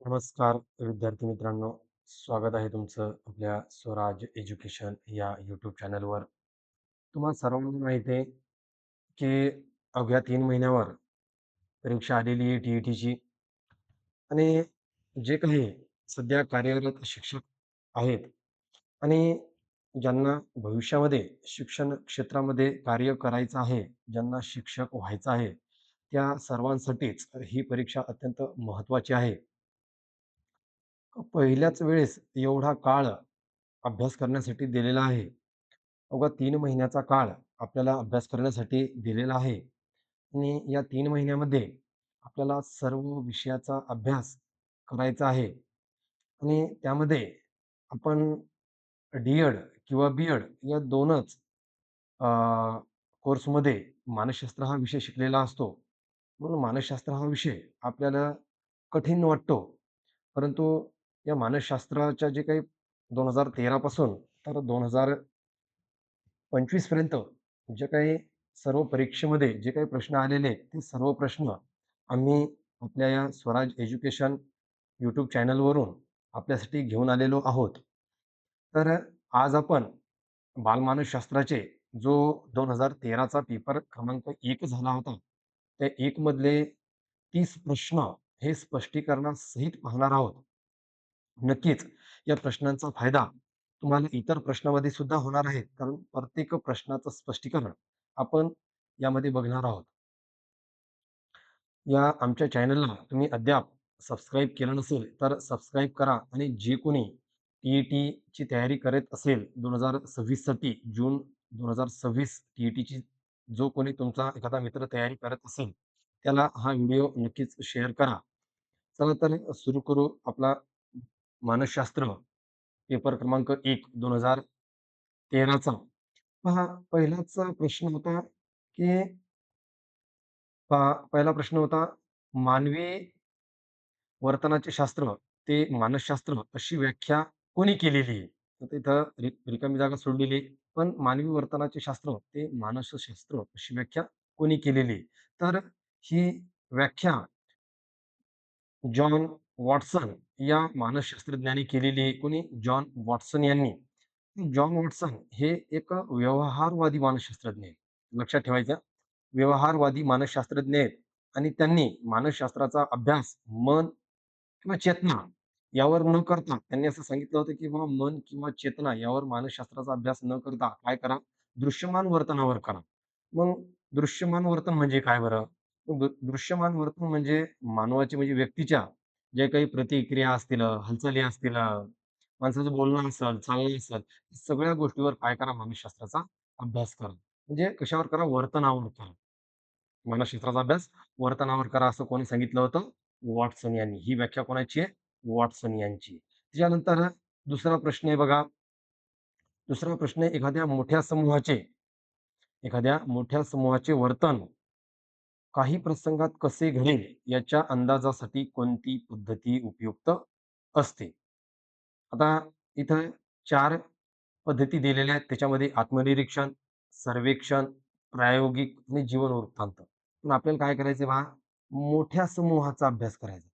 नमस्कार विद्यार्थी मित्रांनो. स्वागत आहे तुमचं आपल्या स्वराज एज्युकेशन या यूट्यूब चॅनलवर. तुम्हा सर्वांना माहिती आहे, की अवघ्या 3 महिन्यावर परीक्षा आलेली आहे टी-ई-टीची. आणि जे काही सध्या कार्यरत शिक्षक आहेत आणि ज्यांना भविष्यामध्ये शिक्षण क्षेत्रामध्ये कार्य करायचं आहे, ज्यांना शिक्षक व्हायचं आहे, त्या सर्वांसाठीच ही परीक्षा अत्यंत महत्त्वाची आहे. पहिल्याच वेळेस एवढा काळ अभ्यास करण्यासाठी दिलेला आहे. अवघा 3 महिन्याचा काळ आपल्याला अभ्यास करण्यासाठी दिलेला आहे आणि या 3 महिन्यामध्ये आपल्याला सर्व विषयाचा अभ्यास करायचा आहे आणि त्यामध्ये आपण डी-एड किंवा बी-एड या 2च अ, कोर्समध्ये मानसशास्त्र हा विषय शिकलेला असतो. म्हणून मानसशास्त्र हा विषय आपल्याला कठीण वाटतो. परंतु या मानसशास्त्राच्या जे काही 2013 पासून तर 2025 पर्यंत जे काही सर्व परीक्षेमध्ये जे काही प्रश्न आलेले आहेत, ते सर्व प्रश्न आम्ही आपल्या या स्वराज एज्युकेशन यूट्यूब चॅनलवरून आपल्यासाठी घेऊन आलेलो आहोत. तर आज आपण बालमानसशास्त्राचे जो 2013 चा पेपर क्रमांक 1 झाला होता, त्या 1 मधले 30 प्रश्न हे स्पष्टीकरणासहित पाहणार आहोत. नक्कीच या प्रश्नांचा फायदा तुम्हाला इतर प्रश्नामध्ये सुद्धा होणार आहे. कारण प्रत्येक प्रश्नाचं स्पष्टीकरण आपण यामध्ये बघणार आहोत. या आमच्या चॅनलला तुम्ही अद्याप सबस्क्राईब केलं नसेल, तर सबस्क्राईब करा आणि जे कोणी टी-ई-टीची तयारी करत असेल 2026 साठी जून 2026 टी-ई-टीची जो कोणी तुमचा एखादा मित्र तयारी करत असेल, त्याला हा व्हिडिओ नक्कीच शेअर करा. चला तर सुरू करू आपला मानसशास्त्र पेपर क्रमांक 1 2013 चा. पहा पहिलाच प्रश्न होता, की पहा पहिला प्रश्न होता, मानवी वर्तनाचे शास्त्र ते मानसशास्त्र अशी व्याख्या कोणी केलेली आहे? तर तिथं रिकामी जागा सोडलेली आहे. पण मानवी वर्तनाचे शास्त्र ते मानसशास्त्र अशी व्याख्या कोणी केलेली आहे? तर ही व्याख्या जॉन वॉटसन या मानसशास्त्रज्ञाने केलेली आहे. कोणी? जॉन वॉटसन यांनी. जॉन वॉटसन हे एक व्यवहारवादी मानसशास्त्रज्ञ आहेत. लक्षात ठेवायचं. व्यवहारवादी मानसशास्त्रज्ञ आहेत आणि त्यांनी मानसशास्त्राचा अभ्यास मन किंवा चेतना यावर न करता त्यांनी असं सांगितलं होतं, की बाबा मन किंवा चेतना यावर मानसशास्त्राचा अभ्यास न करता काय करा? दृश्यमान वर्तनावर करा. मग दृश्यमान वर्तन म्हणजे काय बरं? दृश्यमान वर्तन म्हणजे मानवाची म्हणजे व्यक्तीच्या जे काही प्रतिक्रिया असतील, हालचाली असतील, माणसाचं बोलणं असेल, चालणं असेल, सगळ्या गोष्टीवर काय करा? मानसशास्त्राचा अभ्यास करा. म्हणजे कशावर करा? वर्तनावर करा. मानसशास्त्राचा अभ्यास वर्तनावर करा असं कोणी सांगितलं होतं? वॉटसन यांनी. ही व्याख्या कोणाची आहे? वॉटसन यांची. त्याच्यानंतर दुसरा प्रश्न आहे बघा. दुसरा प्रश्न आहे एखाद्या मोठ्या समूहाचे वर्तन काही प्रसंगात कसे घडेल याच्या अंदाजासाठी कोणती पद्धती उपयुक्त असते? आता इथं 4 पद्धती दिलेल्या आहेत. त्याच्यामध्ये आत्मनिरीक्षण, सर्वेक्षण, प्रायोगिक आणि जीवन वृत्तांत. पण आपल्याला काय करायचंय पहा, मोठ्या समूहाचा अभ्यास करायचा.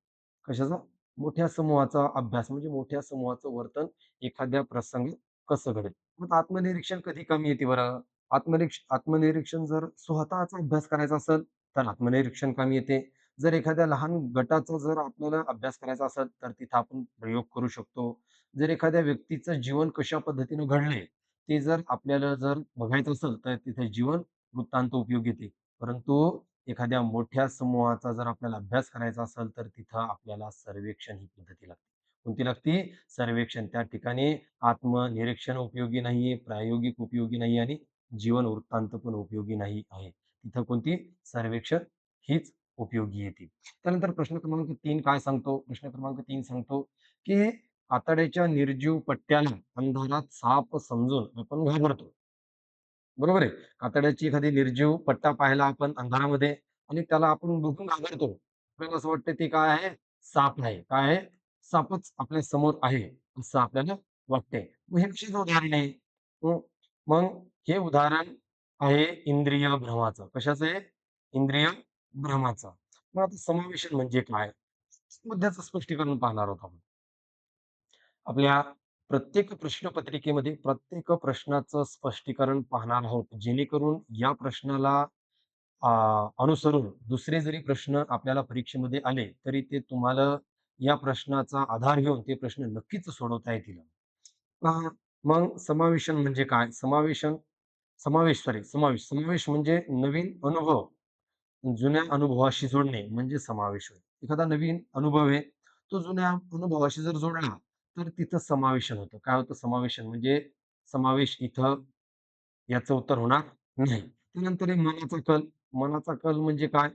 कशाचा? मोठ्या समूहाचा अभ्यास म्हणजे मोठ्या समूहाचं वर्तन एखाद्या प्रसंगी कसं घडेल. मग आत्मनिरीक्षण कधी कामी येते बरं? आत्मनिरीक्षण जर स्वतःचा अभ्यास करायचा असेल, तर आत्मनिरीक्षण कामी येते. जर एखाद्या लहान गटाचा जर आपल्याला अभ्यास करायचा असेल, तर तिथं आपण प्रयोग करू शकतो. जर एखाद्या व्यक्तीचं जीवन कशा पद्धतीनं घडलंय, ते जर आपल्याला जर बघायचं असेल, तर तिथे जीवन वृत्तांत उपयोगी येते. परंतु एखाद्या मोठ्या समूहाचा जर आपल्याला अभ्यास करायचा असेल, तर तिथं आपल्याला सर्वेक्षण ही पद्धती लागते. कोणती लागते? सर्वेक्षण. त्या ठिकाणी आत्मनिरीक्षण उपयोगी नाहीये, प्रायोगिक उपयोगी नाही आणि जीवन वृत्तांत पण उपयोगी नाही आहे. तिथं कोणती? सर्वेक्षण हीच उपयोगी येते. त्यानंतर प्रश्न क्रमांक 3 काय सांगतो? प्रश्न क्रमांक 3 सांगतो, की कातड्याच्या निर्जीव पट्ट्याला अंधारात साप समजून आपण घाबरतो. बरोबर आहे. कातड्याची एखादी निर्जीव पट्टा पाहिला आपण अंधारामध्ये आणि त्याला आपण बघून घाबरतो. आपल्याला असं वाटतं ते काय आहे? साप आहे. काय आहे? सापच आपल्या समोर आहे, असं आपल्याला वाटतंय. मग हे कशाचं उदाहरण आहे? हं, मग हे उदाहरण आहे इंद्रिय भ्रमाचं. कशाचं आहे? इंद्रिय भ्रमाचं. मग आता समावेशन म्हणजे काय? मुद्द्याचं स्पष्टीकरण पाहणार आहोत आपण. आपल्या प्रत्येक प्रश्नपत्रिकेमध्ये प्रत्येक प्रश्नाचं स्पष्टीकरण पाहणार आहोत. जेणेकरून या प्रश्नाला अ, अनुसरून दुसरे जरी प्रश्न आपल्याला परीक्षेमध्ये आले, तरी ते तुम्हाला या प्रश्नाचा आधार घेऊन ते प्रश्न नक्कीच सोडवता येतील. पहा, मग समावेशन म्हणजे काय? समावेश म्हणजे नवीन अनुभव जुन्या अनुभवाशी जोडणे म्हणजे समावेश होय. एखादा नवीन अनुभव आहे, तो जुन्या अनुभवाशी जर जोडला, तर तिथं समावेशन होतं. काय होतं समावेशन म्हणजे समावेश इथं याचं उत्तर होणार नाही. त्यानंतर आहे मनाचा कल. मनाचा कल म्हणजे काय?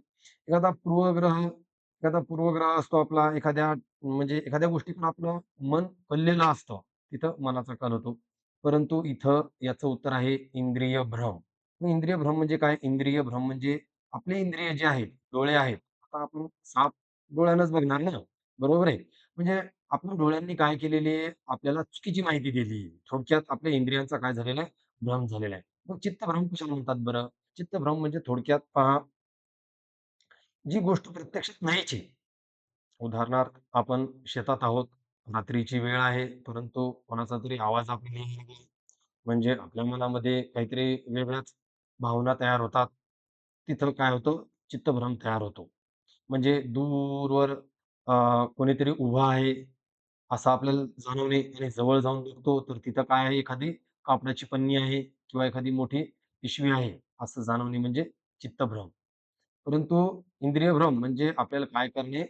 एखादा पूर्वग्रह एखादा पूर्वग्रह असतो आपला म्हणजे एखाद्या गोष्टीकडे आपलं मन कललेलं असतं. तिथं मनाचा कल होतो. परंतु इथं याचं उत्तर आहे इंद्रिय भ्रम. मग इंद्रिय भ्रम म्हणजे काय? इंद्रिय भ्रम म्हणजे आपले इंद्रिय जे आहेत, डोळे आहेत. आता आपण साप डोळ्यानंच बघणार ना, बरोबर आहे. म्हणजे आपल्या डोळ्यांनी काय केलेली आहे, आपल्याला चुकीची माहिती दिली आहे. थोडक्यात आपल्या इंद्रियांचा काय झालेला आहे, भ्रम झालेला आहे. मग चित्तभ्रम कशाला म्हणतात बरं? चित्तभ्रम म्हणजे थोडक्यात पहा, जी गोष्ट प्रत्यक्षात नाहीच आहे. उदाहरणार्थ आपण शेतात आहोत, रात्रीची वेळ आहे, परंतु कोणाचा तरी आवाज आपल्याला यायला लागला. म्हणजे आपल्या मनामध्ये काहीतरी वेगळ्याच भावना तयार होतात. तिथं काय होतं, चित्तभ्रम तयार होतो. म्हणजे दूरवर कोणीतरी उभं आहे, असं आपल्याला जाणवणे आणि जवळ जाऊन बघतो, तर तिथं काय आहे, एखादी कापडाची पन्नी आहे किंवा एखादी मोठी पिशवी आहे, असं जाणवणे म्हणजे चित्तभ्रम. परंतु इंद्रियभ्रम म्हणजे आपल्याला काय करणे,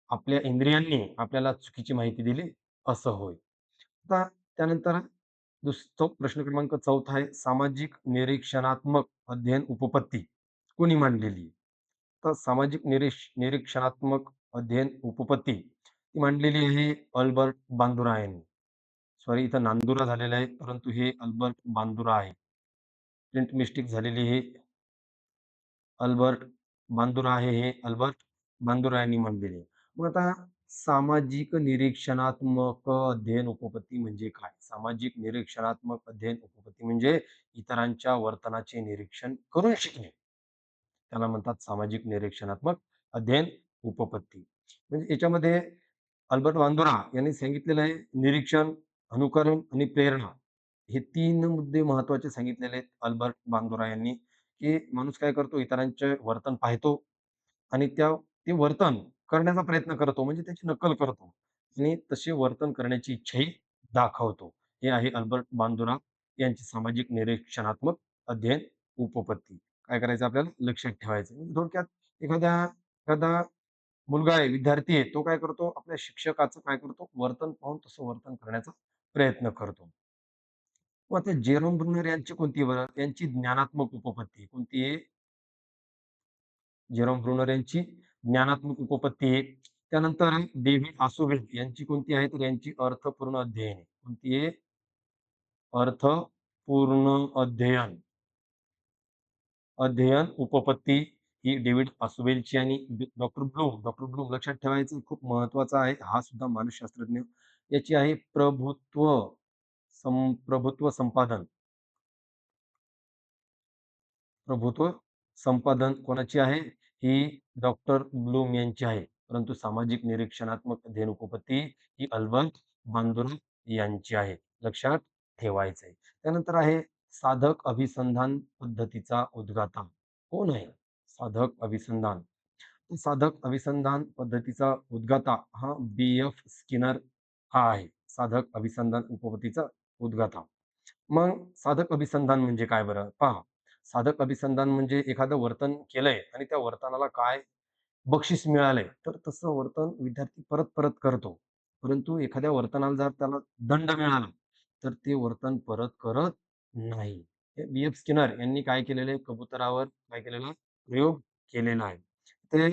आपल्या इंद्रियांनी आपल्याला चुकीची माहिती दिली, असं होय. आता त्यानंतर तो प्रश्न क्रमांक 4 आहे, सामाजिक निरीक्षणात्मक अध्ययन उपपत्ती कोणी मांडलेली आहे? तर सामाजिक निरीक्षणात्मक अध्ययन उपपत्ती ती मांडलेली आहे अल्बर्ट बांदुरा यांनी. सॉरी इथं नांदुरा झालेलं आहे, परंतु हे अल्बर्ट बांदुरा आहे. प्रिंट मिस्टेक झालेली आहे. अल्बर्ट बांदुरा आहे हे अल्बर्ट बांदुरा यांनी मांडलेले आहे. मग आता सामाजिक निरीक्षणात्मक अध्ययन उपपत्ती म्हणजे काय? सामाजिक निरीक्षणात्मक अध्ययन उपपत्ती म्हणजे इतरांच्या वर्तनाचे निरीक्षण करून शिकणे. त्याला म्हणतात सामाजिक निरीक्षणात्मक अध्ययन उपपत्ती. म्हणजे याच्यामध्ये अल्बर्ट बांदुरा यांनी सांगितलेलं आहे निरीक्षण, अनुकरण आणि प्रेरणा हे 3 मुद्दे महत्त्वाचे सांगितलेले आहेत अल्बर्ट बांदुरा यांनी, की माणूस काय करतो इतरांचे वर्तन पाहतो आणि ते वर्तन करण्याचा प्रयत्न करतो म्हणजे त्याची नक्कल करतो आणि तसे वर्तन करण्याची इच्छाही दाखवतो. हे आहे अल्बर्ट बांदुरा यांची सामाजिक निरीक्षणात्मक अध्ययन उपपत्ती. काय करायचं आपल्याला लक्षात ठेवायचं. म्हणजे थोडक्यात एखादा मुलगा आहे, विद्यार्थी आहे, तो काय करतो आपल्या शिक्षकाचं काय करतो वर्तन पाहून तसं वर्तन करण्याचा प्रयत्न करतो. मग आता जेरोम ब्रुनर यांची कोणती बरं? त्यांची ज्ञानात्मक उपपत्ती कोणती आहे? जेरोम ब्रुनर यांची ज्ञानात्मक उपपत्ती आहे. त्यानंतर डेव्हिड आसोवेल यांची कोणती आहे? तर यांची अर्थपूर्ण अध्ययन आहे. कोणती आहे? अर्थपूर्ण अध्ययन. अध्ययन उपपत्ती ही डेव्हिड आसोवेलची आणि डॉक्टर ब्लूम लक्षात ठेवायचं खूप महत्वाचं आहे. हा सुद्धा मानसशास्त्रज्ञ. याची आहे प्रभुत्व संपादन. प्रभुत्व संपादन कोणाची आहे? ही डॉक्टर ब्लूम यांची आहे. परंतु सामाजिक निरीक्षणात्मक अध्ययन उपपत्ती ही अल्बर्ट बांदुरा यांची आहे. लक्षात ठेवायचं आहे. त्यानंतर आहे साधक अभिसंधान पद्धतीचा उद्गाता. कोण आहे? साधक अभिसंधान. तो साधक अभिसंधान पद्धतीचा उद्गाता हा बी.एफ. स्किनर हा आहे. साधक अभिसंधान उपपत्तीचा उद्गाता. मग साधक अभिसंधान म्हणजे काय बरं? पहा, साधक अभिसंधान म्हणजे एखादं वर्तन केलंय आणि त्या वर्तनाला काय बक्षीस मिळालंय, तर तसं वर्तन विद्यार्थी परत-परत करतो. परंतु एखाद्या वर्तनाला जर त्याला दंड मिळाला, तर ते वर्तन परत करत नाही. हे बी.एफ. स्किनर यांनी काय केलेलं आहे, कबुतरावर काय केलेला आहे, प्रयोग केलेला आहे. ते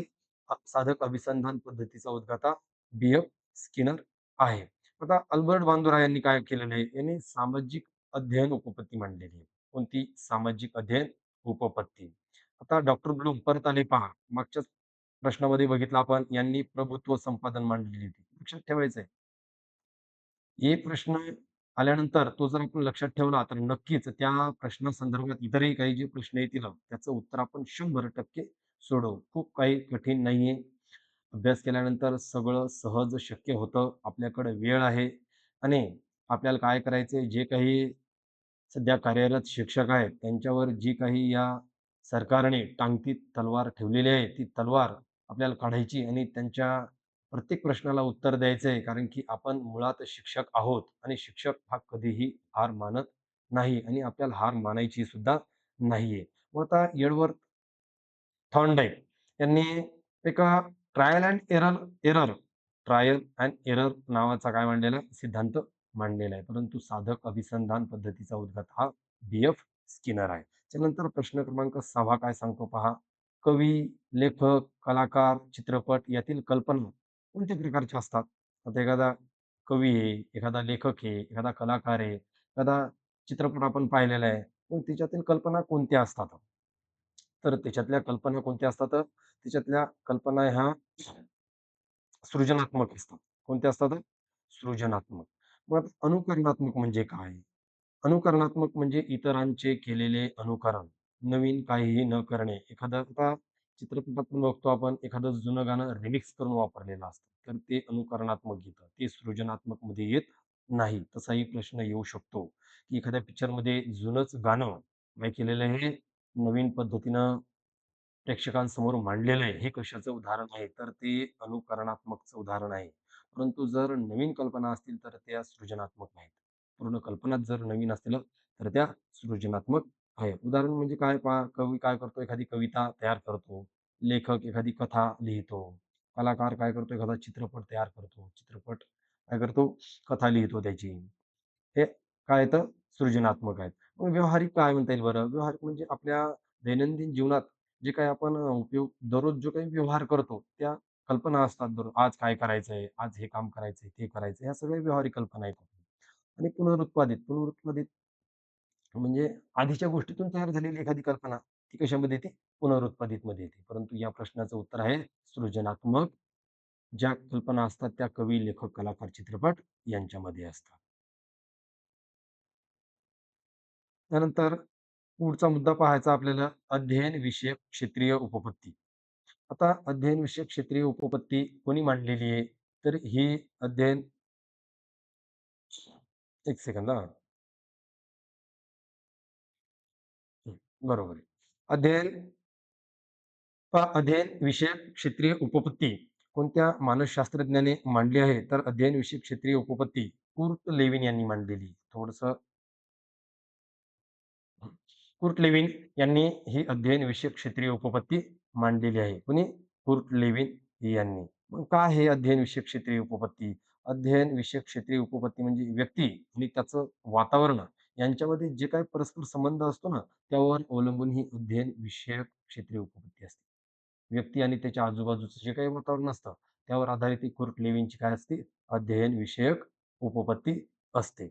साधक अभिसंधान पद्धतीचा उद्गाता बी.एफ. स्किनर आहे. आता अल्बर्ट बांदुरा यांनी काय केलेलं आहे, यांनी सामाजिक अध्ययन उपपत्ती मांडलेली आहे. कोणती? सामाजिक अध्ययन उपपत्ती. आता डॉक्टर ब्लूम परत आले पहा. मागच्याच प्रश्नामध्ये बघितलं आपण यांनी प्रभुत्व संपादन मांडलेली होती. लक्षात ठेवायचं आहे. हे प्रश्न आल्यानंतर तो जर आपण लक्षात ठेवला, तर नक्कीच त्या प्रश्नासंदर्भात इतरही काही जे प्रश्न येतील त्याचं उत्तर आपण 100% सोडवू. खूप काही कठीण नाहीये. अभ्यास केल्यानंतर सगळं सहज शक्य होतं. आपल्याकडे वेळ आहे आणि आपल्याला काय करायचंय, जे काही सध्या कार्यरत शिक्षक आहेत, त्यांच्यावर जी काही या सरकारने टांगती तलवार ठेवलेली आहे, ती तलवार आपल्याला काढायची आणि त्यांच्या प्रत्येक प्रश्नाला उत्तर द्यायचं आहे. कारण की आपण मुळात शिक्षक आहोत आणि शिक्षक हा कधीही हार मानत नाही आणि आपल्याला हार मानायची सुद्धा नाहीये. मग आता एडवर्ड थॉर्नडाईक यांनी एका trial end error error trial end error नावाचा काय मांडलेला आहे? सिद्धांत मांडलेला आहे. परंतु साधक अभिसंधान पद्धतीचा उद्गाता हा बी.एफ. स्किनर आहे. त्यानंतर प्रश्न क्रमांक 6 काय सांगतो पहा. कवी, लेखक, कलाकार, चित्रपट यातील कल्पना कोणत्या प्रकारच्या असतात? आता एखादा कवी आहे, एखादा लेखक आहे, एखादा कलाकार आहे, एखादा चित्रपट आपण पाहिलेला आहे. मग त्याच्यातील कल्पना कोणत्या असतात? तर त्याच्यातल्या कल्पना कोणत्या असतात? त्याच्यातल्या कल्पना ह्या सृजनात्मक असतात. कोणत्या असतात? सृजनात्मक. मग अनुकरणात्मक म्हणजे काय? अनुकरणात्मक म्हणजे इतरांचे केलेले अनुकरण. नवीन काहीही न करणे. एखादा आता चित्रपटात पण बघतो आपण एखादं जुनं गाणं रिमिक्स करून वापरलेलं असतं. तर ते अनुकरणात्मक येतं. ते सृजनात्मकमध्ये येत नाही. तसाही प्रश्न येऊ शकतो, की एखाद्या पिक्चरमध्ये जुनंच गाणं काय केलेलं आहे, नवीन पद्धतीनं प्रेक्षकांसमोर मांडलेलं आहे. हे कशाचं उदाहरण आहे? तर ते अनुकरणात्मकचं उदाहरण आहे. परंतु जर नवीन कल्पना असतील, तर त्या सृजनात्मक नाहीत. पूर्ण कल्पनाच जर नवीन असतील, तर त्या सृजनात्मक आहेत. उदाहरण म्हणजे काय पहा, कवी काय करतो, एखादी कविता तयार करतो. लेखक एखादी कथा लिहितो. कलाकार काय करतो, एखादा चित्रपट तयार करतो. चित्रपट काय करतो, कथा लिहितो त्याची. हे काय येतं? सृजनात्मक आहेत. मग व्यावहारिक काय म्हणता येईल बरं? व्यावहारिक म्हणजे आपल्या दैनंदिन जीवनात जे काही आपण उपयोग दररोज जो काही व्यवहार करतो, त्या कल्पना असतात दररोज. आज काय करायचंय? आज हे काम करायचंय, ते करायचंय. ह्या सगळ्या व्यावहारिक कल्पना आहेत. आणि पुनरुत्पादित म्हणजे आधीच्या गोष्टीतून तयार झालेली एखादी कल्पना, ती कशामध्ये येते? पुनरुत्पादितमध्ये येते. परंतु या प्रश्नाचं उत्तर आहे सृजनात्मक. ज्या कल्पना असतात त्या कवी, लेखक, कलाकार, चित्रपट यांच्यामध्ये असतात. त्यानंतर पुढचा मुद्दा पाहायचा आपल्याला अध्ययन विषयक क्षेत्रीय उपपत्ती. आता अध्ययन विषयक क्षेत्रीय उपपत्ती कोणी मांडलेली आहे? तर ही अध्ययन 1 सेकंद हां. बरोबर आहे. अध्ययन अध्ययन विषयक क्षेत्रीय उपपत्ती कोणत्या मानसशास्त्रज्ञाने मांडली आहे? तर अध्ययन विषयक क्षेत्रीय उपपत्ती कुर्ट लेविन यांनी मांडलेली. थोडंसं कुर्ट लेविन यांनी ही अध्ययन विषयक क्षेत्रीय उपपत्ती मांडलेली आहे. कुणी? कुर्ट लेविन यांनी. मग काय हे अध्ययन विषयक क्षेत्रीय उपपत्ती? अध्ययन विषयक क्षेत्रीय उपपत्ती म्हणजे व्यक्ती आणि त्याचं वातावरण यांच्यामध्ये जे काही परस्पर संबंध असतो ना, त्यावर अवलंबून ही अध्ययन विषयक क्षेत्रीय उपपत्ती असते. व्यक्ती आणि त्याच्या आजूबाजूचं जे काही वातावरण असतं, त्यावर आधारित ही कुर्ट लेविनची काय असते? अध्ययन विषयक उपपत्ती असते.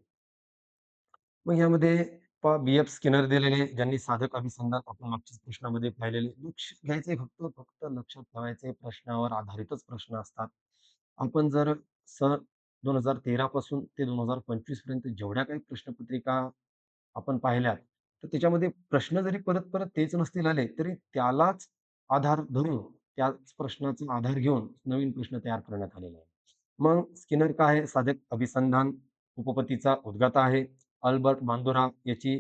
मग यामध्ये पहा बी.एफ. स्किनर दिलेले, ज्यांनी साधक अभिसंधान आपण मागच्याच प्रश्नामध्ये पाहिलेले. लक्ष घ्यायचंय फक्त लक्षात ठेवायचंय प्रश्नावर आधारितच प्रश्न असतात. आपण जर सन 2013 पासून ते 2025 पर्यंत जेवढ्या काही प्रश्नपत्रिका आपण पाहिल्यात, तर त्याच्यामध्ये प्रश्न जरी परत-परत तेच नसतील आले, तरी त्यालाच आधार धरून, त्याच प्रश्नाचा आधार घेऊन नवीन प्रश्न तयार करण्यात आलेले आहे. मग स्किनर काय आहे? साधक अभिसंधान उपपत्तीचा उद्गाता आहे. अल्बर्ट बांदुरा याची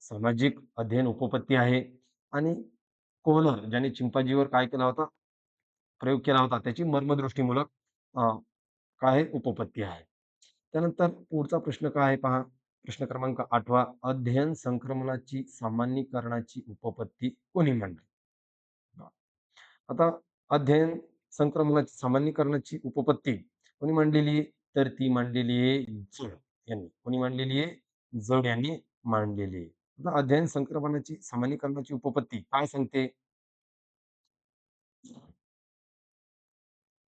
सामाजिक अध्ययन उपपत्ती आहे आणि कोहलर ज्याने चिंपांजीवर काय केला होता? प्रयोग केला होता. त्याची मर्मदृष्टीमूलक अ, काय आहे? उपपत्ती आहे. त्यानंतर पुढचा प्रश्न काय आहे पहा. प्रश्न क्रमांक 8 अध्ययन संक्रमणाची सामान्यीकरणाची उपपत्ती कोणी मांडली? आता अध्ययन संक्रमणाची सामान्यीकरणाची उपपत्ती कोणी मांडलेली आहे? तर ती मांडलेली आहे जड यांनी. कोणी मांडलेली आहे? जड यांनी मांडलेली आहे. आता अध्ययन संक्रमणाची सामान्यीकरणाची उपपत्ती काय सांगते?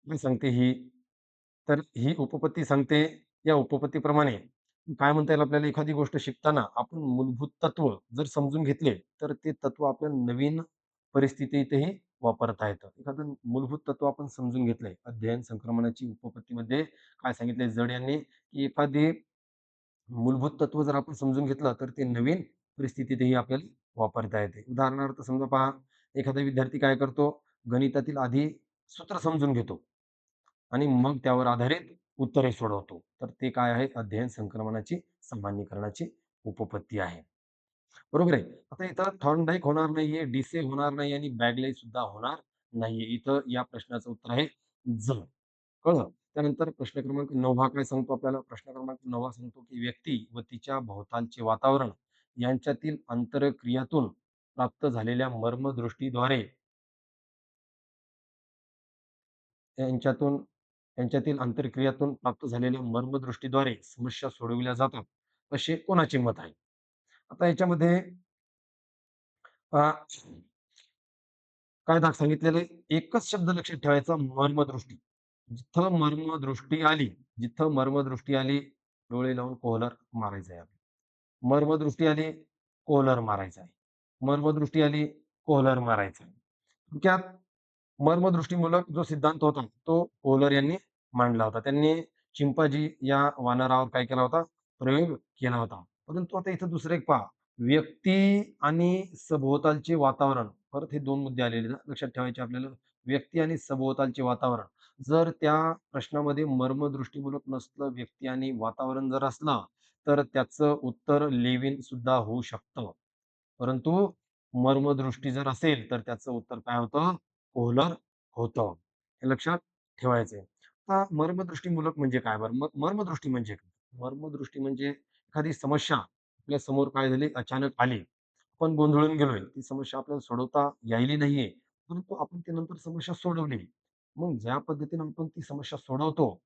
काय सांगते ही? तर ही उपपत्ती सांगते, या उपपत्तीप्रमाणे काय म्हणता येईल आपल्याला एखादी गोष्ट शिकताना आपण मूलभूत तत्व जर समजून घेतले, तर ते तत्व आपल्याला नवीन परिस्थितीतही वापरता येतं. एखादं मूलभूत तत्व आपण समजून घेतलंय. अध्ययन संक्रमणाची उपपत्तीमध्ये काय सांगितलंय जड यांनी, की एखादी मूलभूत तत्व जर आपण समजून घेतलं, तर ते नवीन परिस्थितीतही आपल्याला वापरता येते. उदाहरणार्थ समजा पहा, एखादा विद्यार्थी काय करतो, गणितातील आधी सूत्र समजून घेतो आणि मग त्यावर आधारित उत्तरे सोडवतो. तर ते काय आहे? अध्ययन संक्रमणाची सामान्यीकरणाची उपपत्ती आहे. बरोबर आहे. आता इथं थॉर्नडाईक होणार नाहीये, डिसे होणार नाही आणि बॅगले सुद्धा होणार नाहीये. इथं या प्रश्नाचं उत्तर आहे ज. कळलं? त्यानंतर प्रश्न क्रमांक 9 काय सांगतो आपल्याला? प्रश्न क्रमांक 9 सांगतो, की व्यक्ती व तिच्या भोवतालचे वातावरण यांच्यातील आंतरक्रियातून प्राप्त झालेल्या मर्मदृष्टीद्वारे यांच्यातून यांच्यातील आंतरक्रियातून प्राप्त झालेल्या मर्मदृष्टीद्वारे समस्या सोडविल्या जातात, असे कोणाचे मत आहे? आता याच्यामध्ये अ, काय सांगितलेलं आहे, एकच शब्द लक्षात ठेवायचा मर्मदृष्टी. जिथं मर्मदृष्टी आली, जिथं मर्मदृष्टी आली, डोळे लावून कोहलर मारायचा आहे आपल्याला. मर्मदृष्टी आली, कोहलर मारायचा आहे. मर्मदृष्टी आली, कोहलर मारायचा आहे. थोडक्यात मर्मदृष्टीमूलक जो सिद्धांत होता, तो कोहलर यांनी मांडला होता. त्यांनी चिंपांझी या वानरावर काय केला होता? प्रयोग केला होता. परंतु आता इथं दुसरं एक पहा, व्यक्ती आणि सभोवतालचे वातावरण, परत हे 2 मुद्दे आलेले ना, लक्षात ठेवायचे आपल्याला. व्यक्ती आणि सभोवतालचे वातावरण. जर त्या प्रश्नामध्ये मर्मदृष्टीमूलक नसलं, व्यक्ती आणि वातावरण जर असलं, तर त्याचं उत्तर लेव्हिन सुद्धा होऊ शकतं. परंतु मर्मदृष्टी जर असेल, तर त्याचं उत्तर काय होतं? कोहलर होतं. हे लक्षात ठेवायचंय. आता मर्मदृष्टीमूलक म्हणजे काय बरं? मर्मदृष्टी म्हणजे काय? मर्मदृष्टी म्हणजे एखादी समस्या आपल्या समोर काय झाली, अचानक आली. आपण गोंधळून गेलोय. ती समस्या आपल्याला सोडवता यायली नाहीये. परंतु आपण ती नंतर समस्या सोडवली. मग ज्या पद्धतीने आपण ती समस्या सोडवतो,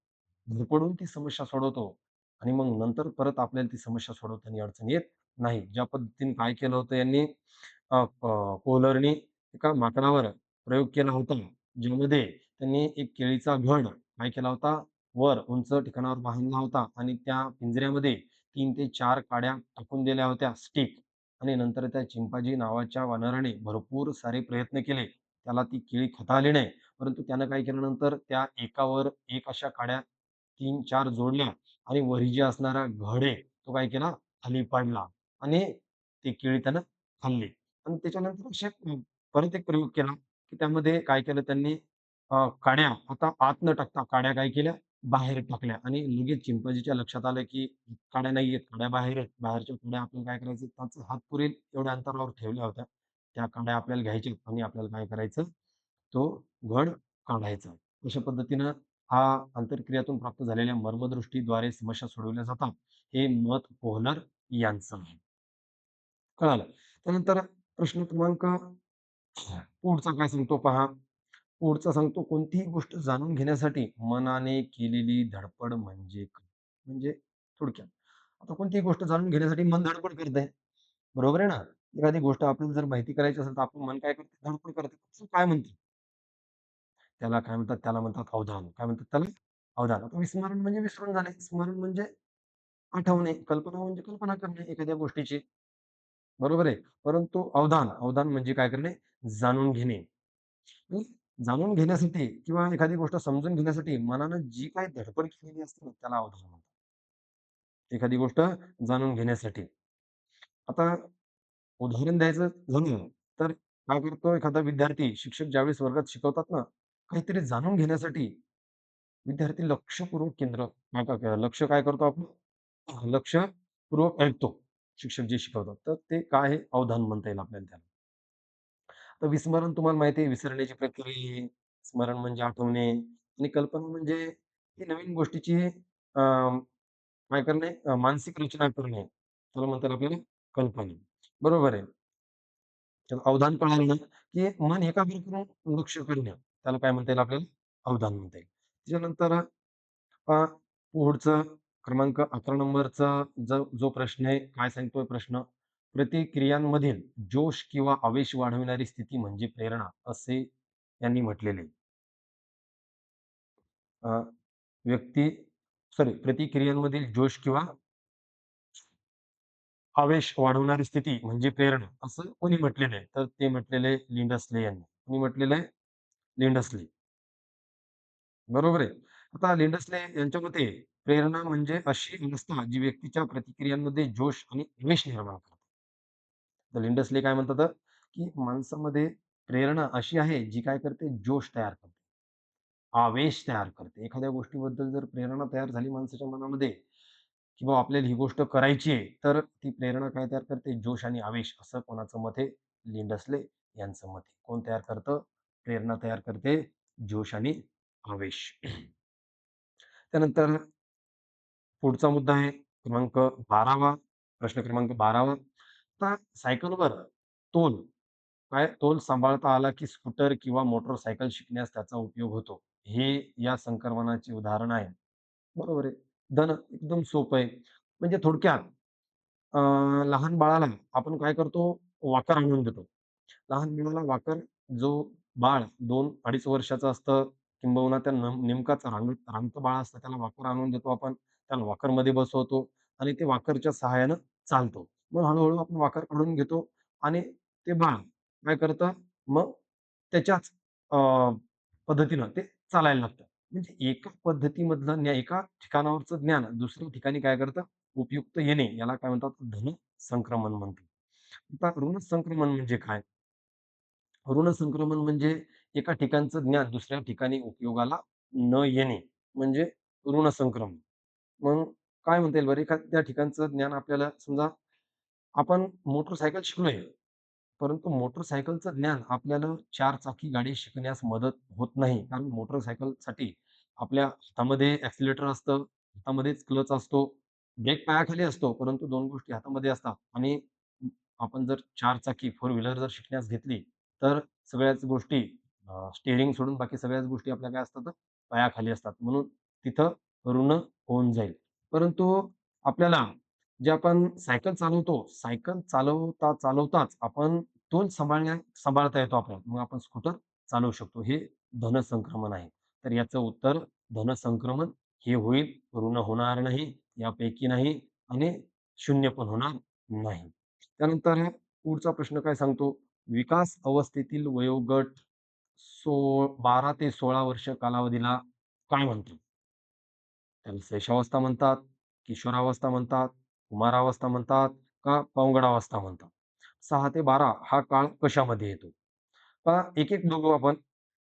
धडपडून ती समस्या सोडवतो आणि मग नंतर परत आपल्याला ती समस्या सोडवताना अडचण येत नाही. ज्या पद्धतीने काय केलं होतं यांनी कोहलरनी एका माकडावर प्रयोग केला होता. ज्यामध्ये त्यांनी एक केळीचा घड काय केला होता, वर उंच ठिकाणावर बांधला होता आणि त्या पिंजऱ्यामध्ये 3 ते 4 काड्या टाकून दिल्या होत्या स्टिक आणि नंतर त्या चिंपांझी नावाच्या वानराने भरपूर सारे प्रयत्न केले. त्याला ती केळी खाता आली नाही. परंतु त्यानं काय केलं नंतर त्या एकावर एक अशा काड्या 3-4 जोडल्या आणि वरी जे असणारा घड आहे, तो काय केला खाली पाडला आणि ती केळी त्यानं खाल्ली. आणि त्याच्यानंतर परत एक प्रयोग केला, की त्यामध्ये काय केलं त्यांनी काड्या आता आत न टाकता काड्या काय केल्या, बाहेर टाकल्या आणि लगेच चिंपांझीच्या लक्षात आलं, की काड्या नाहीयेत, काड्या बाहेर आहेत. बाहेरच्या काड्या आपल्याला काय करायचं, त्याचा हात पुरेल एवढ्या अंतरावर ठेवल्या होत्या. त्या काड्या आपल्याला घ्यायच्या आणि आपल्याला काय करायचं, तो घड काढायचा. अशा पद्धतीनं हा आंतरक्रियातून प्राप्त झालेल्या मर्मदृष्टीद्वारे समस्या सोडवल्या जातात. हे मत कोहलर यांचं आहे. कळालं. त्यानंतर प्रश्न क्रमांक पुढचा काय सांगतो पहा. पुढचा सांगतो कोणतीही गोष्ट जाणून घेण्यासाठी मनाने केलेली धडपड म्हणजे काय? म्हणजे थोडक्यात. आता कोणतीही गोष्ट जाणून घेण्यासाठी मन धडपड करतंय. बरोबर आहे ना? एखादी गोष्ट आपल्याला जर माहिती करायची असेल तर आपलं मन काय करतं? धडपड करतं. त्याला काय म्हणतात? त्याला काय म्हणतात? त्याला म्हणतात अवधान. काय म्हणतात त्याला? अवधान. आता विस्मरण म्हणजे विसरून जाणे. स्मरण म्हणजे आठवणे. कल्पना म्हणजे कल्पना करणे एखाद्या गोष्टीची. बरोबर आहे. परंतु अवधान म्हणजे काय करणे? जाणून घेणे. आणि जाणून घेण्यासाठी किंवा एखादी गोष्ट समजून घेण्यासाठी मनानं जी काही धडपड केलेली असते ना, त्याला अवधान म्हणतात. एखादी गोष्ट जाणून घेण्यासाठी. आता उदाहरण द्यायचं झालं, तर काय करतो एखादा विद्यार्थी, शिक्षक ज्यावेळेस वर्गात शिकवतात ना, काहीतरी जाणून घेण्यासाठी विद्यार्थी लक्षपूर्वक काय काय लक्ष काय करतो आपण? लक्षपूर्वक ऐकतो. शिक्षक जे शिकवतात. तर ते काय आहे? अवधान म्हणता येईल आपल्याला त्याला. तर विस्मरण तुम्हाला माहिती आहे विसरण्याची प्रक्रिया आहे. स्मरण म्हणजे आठवणे आणि कल्पना म्हणजे ही नवीन गोष्टीची काय करणे मानसिक रचना करणे. त्याला म्हणतात आपल्याला कल्पना. बरोबर आहे. तर अवधान कळालं ना, की मन एकाग्र करून लक्ष करणे. त्याला काय म्हणता येईल आपल्याला? अवधान म्हणता येईल. त्याच्यानंतर पुढचं क्रमांक 11 नंबरचा जो प्रश्न आहे, काय सांगतोय प्रश्न? प्रतिक्रियांमधील जोश किंवा आवेश वाढवणारी स्थिती म्हणजे प्रेरणा, असे यांनी म्हटलेले आहे. अ, व्यक्ती प्रतिक्रियांमधील जोश किंवा आवेश वाढवणारी स्थिती म्हणजे प्रेरणा, असं कोणी म्हटलेलं आहे? तर ते म्हटलेलं आहे लिंडसले यांनी. कोणी म्हटलेलं आहे? लिंडसले. बरोबर आहे. आता लिंडसले यांच्या मते प्रेरणा म्हणजे अशी अवस्था जी व्यक्तीच्या प्रतिक्रियांमध्ये जोश आणि आवेश निर्माण करते. तर लिंडसले काय म्हणतात, की माणसामध्ये प्रेरणा अशी आहे जी काय करते जोश तयार करते. आवेश तयार करते. एखाद्या गोष्टीबद्दल जर प्रेरणा तयार झाली माणसाच्या मनामध्ये, की बाबा आपल्याला ही गोष्ट करायची आहे, तर ती प्रेरणा काय तयार करते? जोश आणि आवेश असं कोणाचं मत आहे? लिंडसले यांचं मत आहे. कोण तयार करतं? प्रेरणा तयार करते जोश आणि आवेश. त्यानंतर पुढचा मुद्दा आहे क्रमांक 12वा प्रश्न क्रमांक 12वा. आता सायकलवर तोल तोल सांभाळता आला की स्कूटर किंवा मोटरसायकल शिकण्यास त्याचा उपयोग होतो. हे या संक्रमणाचे उदाहरण आहे. बरोबर आहे. एकदम सोपं आहे. म्हणजे थोडक्यात अ, लहान बाळाला आपण काय करतो? वॉकर आणून देतो. लहान मुलाला वॉकर जो बाळ 2-2.5 वर्षाचं असतं किंबहुना त्या नेमकाच रांगतं बाळ असतं त्याला वॉकर आणून देतो आपण. त्याला वॉकरमध्ये बसवतो आणि ते वॉकरच्या सहाय्यानं चालतो. मग हळू आपण वॉकर काढून घेतो आणि ते बाळ काय करतं? मग त्याच्याच अ, पद्धतीनं ते चालायला लागतं. म्हणजे एका पद्धतीमधलं एका ठिकाणावरचं ज्ञान दुसऱ्या ठिकाणी काय करतं? उपयुक्त येणे याला काय म्हणतात? धन संक्रमण म्हणतात. आता ऋण संक्रमण म्हणजे काय? ऋण संक्रमण म्हणजे एका ठिकाणचं ज्ञान दुसऱ्या ठिकाणी उपयोगाला न येणे म्हणजे ऋण संक्रमण. मग काय म्हणता येईल बरं? एखाद्या ठिकाणचं ज्ञान आपल्याला समजा आपण मोटरसायकल शिकलोय, परंतु मोटरसायकलचं ज्ञान आपल्याला चारचाकी गाडी शिकण्यास मदत होत नाही. कारण मोटरसायकलसाठी आपल्या हातामध्ये एक्सेलेरेटर असतं, हातामध्येच क्लच असतो, ब्रेक पायाखाली असतो, परंतु 2 गोष्टी हातामध्ये असतात आणि आपण जर चारचाकी फोर व्हीलर जर शिकण्यास घेतली, तर सगळ्याच गोष्टी स्टीअरिंग सोडून बाकी सगळ्याच गोष्टी आपल्या काय असतात? पायाखाली असतात. म्हणून तिथं ऋण होऊन जाईल. परंतु आपल्याला जे आपण सायकल चालवतो, सायकल चालवताच आपण तोल सांभाळता येतो आपल्याला. मग आपण स्कूटर चालवू शकतो. हे धनसंक्रमण आहे. तर याचं उत्तर धनसंक्रमण हे होईल. ऋण होणार नाही, यापैकी नाही आणि शून्य पण होणार नाही. त्यानंतर पुढचा प्रश्न काय सांगतो? विकास अवस्थेतील वयोगट 12 ते 16 वर्ष कालावधीला काय म्हणतात? त्याला शैशवावस्था म्हणतात, किशोरावस्था म्हणतात, कुमारावस्था म्हणतात का पौगंडावस्था म्हणतात. 6 ते 12 हा काळ कशामध्ये येतो? पहा एक-एक बघू आपण.